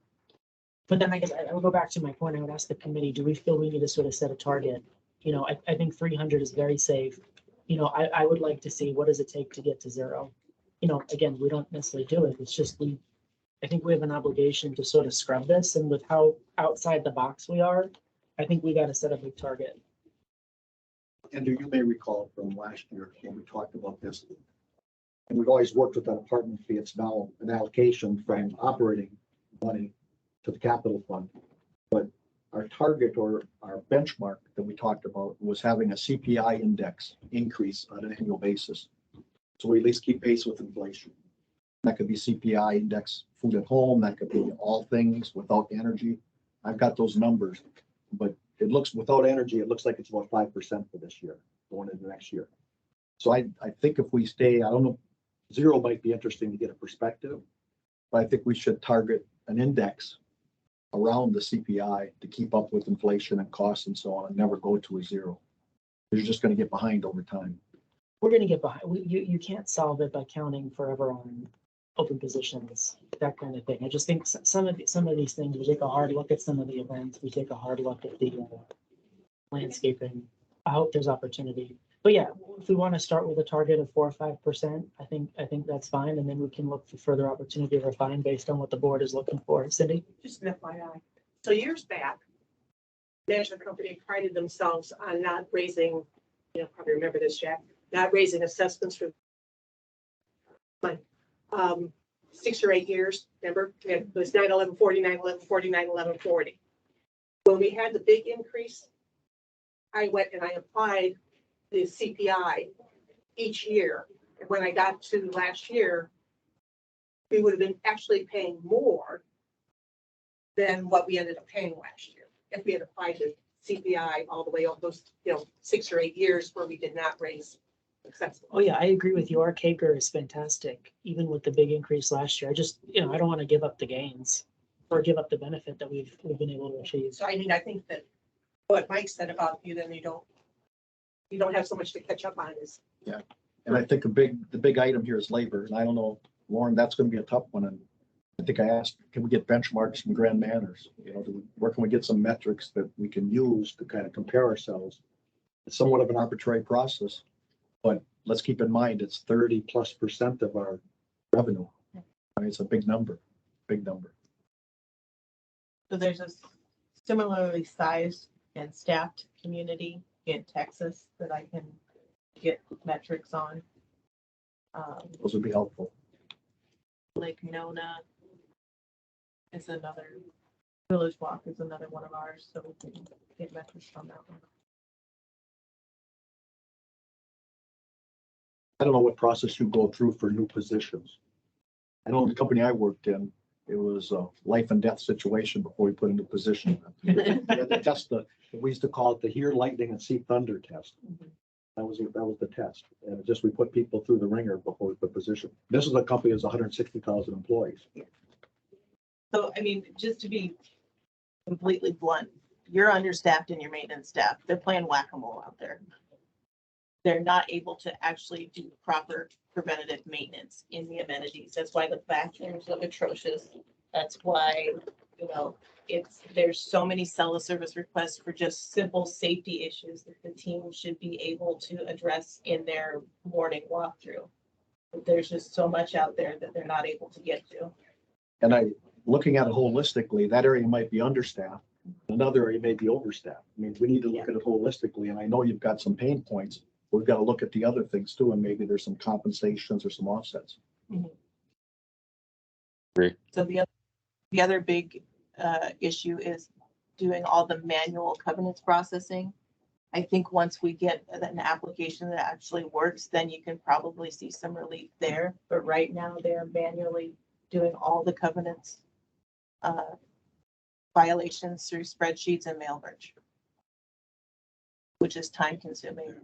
but then I guess I will go back to my point. I would ask the committee, do we feel we need to sort of set a target? I think 300 is very safe. I would like to see what does it take to get to zero? Again, we don't necessarily do it. It's just I think we have an obligation to sort of scrub this, and with how outside the box we are, I think we got to set a big target. And you may recall from last year when we talked about this. And we've always worked with that apartment fee. It's now an allocation from operating money to the capital fund. But our target or our benchmark that we talked about was having a CPI index increase on an annual basis. So we at least keep pace with inflation. That could be CPI index food at home. That could be all things without energy. I've got those numbers, but it looks without energy, it looks like it's about 5% for this year, going into next year. So I think if we stay, I don't know, zero might be interesting to get a perspective, but I think we should target an index around the CPI to keep up with inflation and costs and so on, and never go to a zero. You're just going to get behind over time. We're going to get behind. You can't solve it by counting forever on open positions, that kind of thing. I just think some of these things, we take a hard look at some of the events. We take a hard look at the landscaping. I hope there's opportunity. But But yeah, if we want to start with a target of 4 or 5%, I think that's fine. And then we can look for further opportunity to refine based on what the board is looking for. Cindy? Just an FYI. So years back, management company prided themselves on not raising, you know, probably remember this, Jack, not raising assessments for 6 or 8 years. Remember, it was 9/11/40, 9/11/40, 9/11/40. When we had the big increase, I went and I applied the CPI each year. And when I got to last year, we would have been actually paying more than what we ended up paying last year. If we had applied the CPI all the way over those, 6 or 8 years where we did not raise accessible. Oh yeah, I agree with you. Our CAGR is fantastic, even with the big increase last year. I just, I don't want to give up the gains or give up the benefit that we've been able to achieve. So I mean, I think that what Mike said about you, then you don't have so much to catch up on is. And I think the big item here is labor. And I don't know, Lauren, that's going to be a tough one. And I think I asked, can we get benchmarks from Grand Manners? Where can we get some metrics that we can use to kind of compare ourselves? It's somewhat of an arbitrary process, but let's keep in mind, it's 30+% of our revenue. I mean, it's a big number, big number. So there's a similarly sized and staffed community in Texas that I can get metrics on. Those would be helpful. Lake Nona is another, Village Walk is another one of ours, so we can get metrics from that one. I don't know what process you go through for new positions. I know the company I worked in, it was a life and death situation before we put a new position. We had to test we used to call it the hear lightning and see thunder test. That was the test. And we put people through the ringer before we put position. This is a company that's 160,000 employees. So, I mean, just to be completely blunt, you're understaffed in your maintenance staff. They're playing whack-a-mole out there. They're not able to actually do proper preventative maintenance in the amenities. That's why the bathrooms look atrocious. That's why, there's so many seller service requests for just simple safety issues that the team should be able to address in their morning walkthrough. But there's just so much out there that they're not able to get to. And looking at it holistically, that area might be understaffed. Another area may be overstaffed. I mean, we need to look at it holistically. And I know you've got some pain points. We've got to look at the other things too, and maybe there's some compensations or some offsets. Great. So the other big issue is doing all the manual covenants processing. I think once we get an application that actually works, then you can probably see some relief there. But right now they're manually doing all the covenants violations through spreadsheets and mail merge, which is time consuming.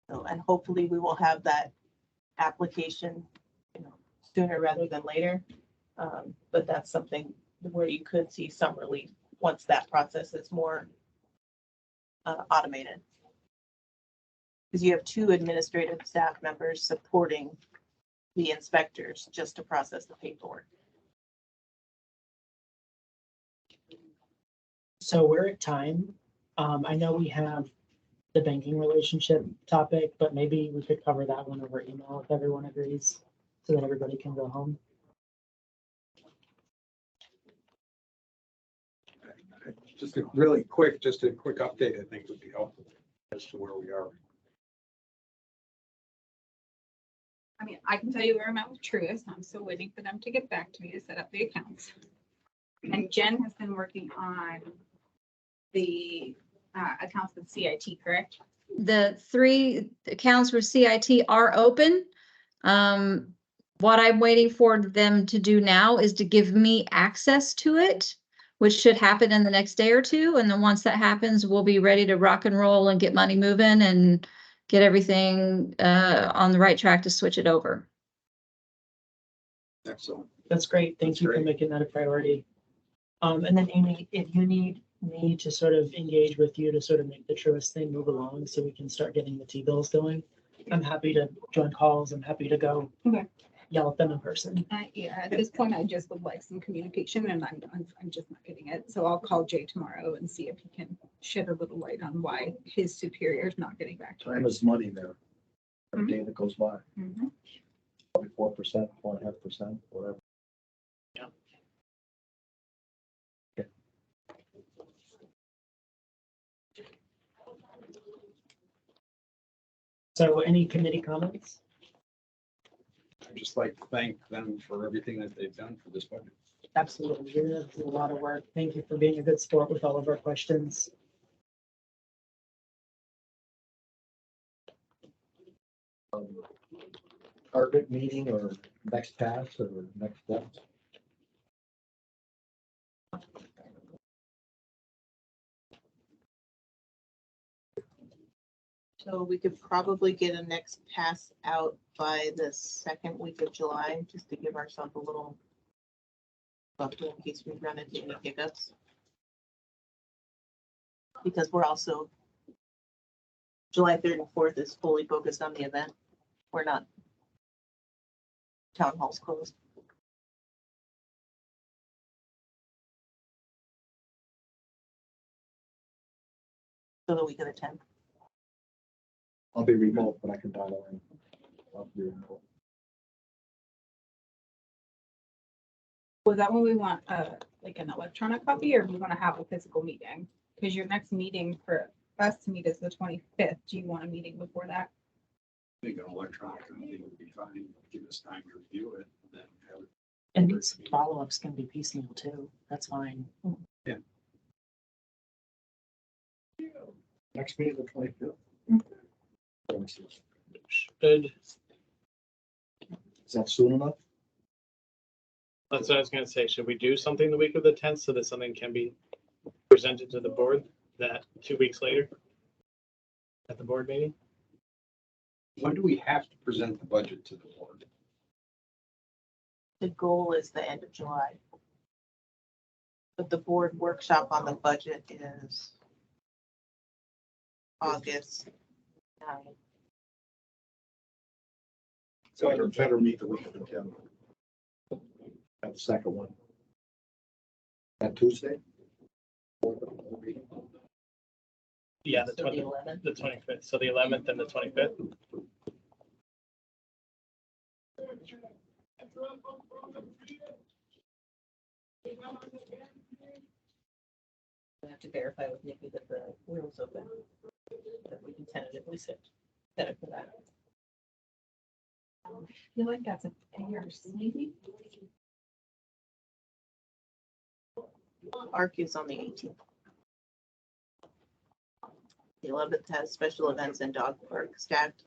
So, and hopefully we will have that application, sooner rather than later. But that's something where you could see some relief once that process is more automated. Because you have 2 administrative staff members supporting the inspectors just to process the paperwork. So we're at time. I know we have the banking relationship topic, but maybe we could cover that one over email if everyone agrees, so that everybody can go home. Just a really quick update, I think would be helpful as to where we are. I mean, I can tell you where I'm at with Truist. I'm still waiting for them to get back to me to set up the accounts. And Jen has been working on the accounts with CIT, correct? The 3 accounts for CIT are open. What I'm waiting for them to do now is to give me access to it, which should happen in the next day or 2. And then once that happens, we'll be ready to rock and roll and get money moving and get everything on the right track to switch it over. Excellent. That's great. Thank That's you for great. making that a priority. And then Amy, if you need me to sort of engage with you to sort of make the Truist thing move along so we can start getting the T-bills going, I'm happy to join calls. I'm happy to go. Okay. yell at them in person. Yeah, at this point, I just would like some communication and I'm just not getting it. So I'll call Jay tomorrow and see if he can shed a little light on why his superior is not getting back to Time him. is money there. Every day that goes by, Mhm. probably 4%, 4.5%, whatever. So any committee comments? I'd just like to thank them for everything that they've done for this budget. Absolutely. It's a lot of work. Thank you for being a good sport with all of our questions. Target meeting or next pass or next step? So we could probably get a next pass out by the second week of July, just to give ourselves a little buffer in case we run into any hiccups. Because we're also, July 3rd and 4th is fully focused on the event. We're not, town hall's closed. So the week of the 10th. I'll be remote, but I can dial in. I'll be remote. Was that when we want like an electronic copy or do we want to have a physical meeting? Because your next meeting for us to meet is the 25th. Do you want a meeting before that? I think an electronic copy would be fine, give us time to review it, then have it. And these follow-ups can be piecemeal too. That's fine. Next meeting, the 25th. Good. Is that soon enough? That's what I was gonna say. Should we do something the week of the 10th so that something can be presented to the board that 2 weeks later? At the board meeting? When do we have to present the budget to the board? The goal is the end of July. But the board workshop on the budget is August 9th. So better meet the week of the 10th. Have the second one. That Tuesday? Yeah, the So the 20, 11th. the 25th. So the 11th and the 25th. I have to verify with Nikki that the room's open. That we can tentatively set it for that. I feel like that's a maybe. ARC is on the 18th. The 11th has special events and dog park stacked.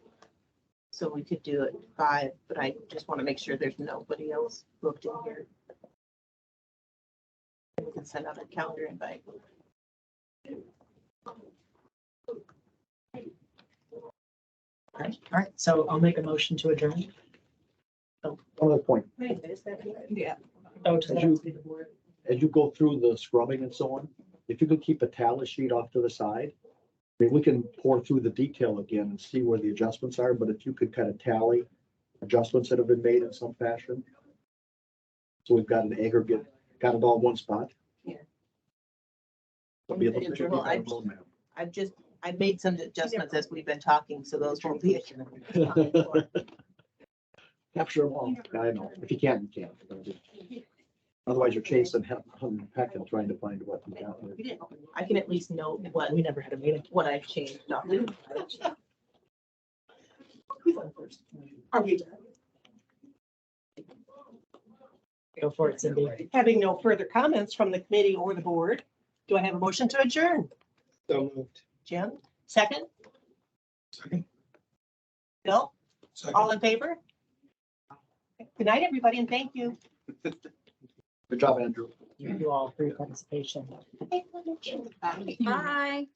So we could do it 5, but I just want to make sure there's nobody else booked in here. And we can send out a calendar invite. All right. So I'll make a motion to adjourn. One other point, Yeah. Oh, to As you- the board. as you go through the scrubbing and so on, if you could keep a tally sheet off to the side. I mean, we can pour through the detail again and see where the adjustments are, but if you could kind of tally adjustments that have been made in some fashion. So we've got an aggregate, got it all in one spot. Yeah. It'll be a little bit Internal, of a roadmap. I've made some adjustments as we've been talking, so those won't be. Capture them all. I know. If you can't, you can't. Otherwise, you're chasing Hunt and Peck and trying to find what you got there. I can at least know We never had a meeting. what I've changed. Who's on first? Are we done? Go for it, Cindy. Having no further comments from the committee or the board, do I have a motion to adjourn? So moved. Jim, second? Second. Bill, Second. all in favor? Good night, everybody, and thank you. Good job, Andrew. Thank you all for your participation. Bye.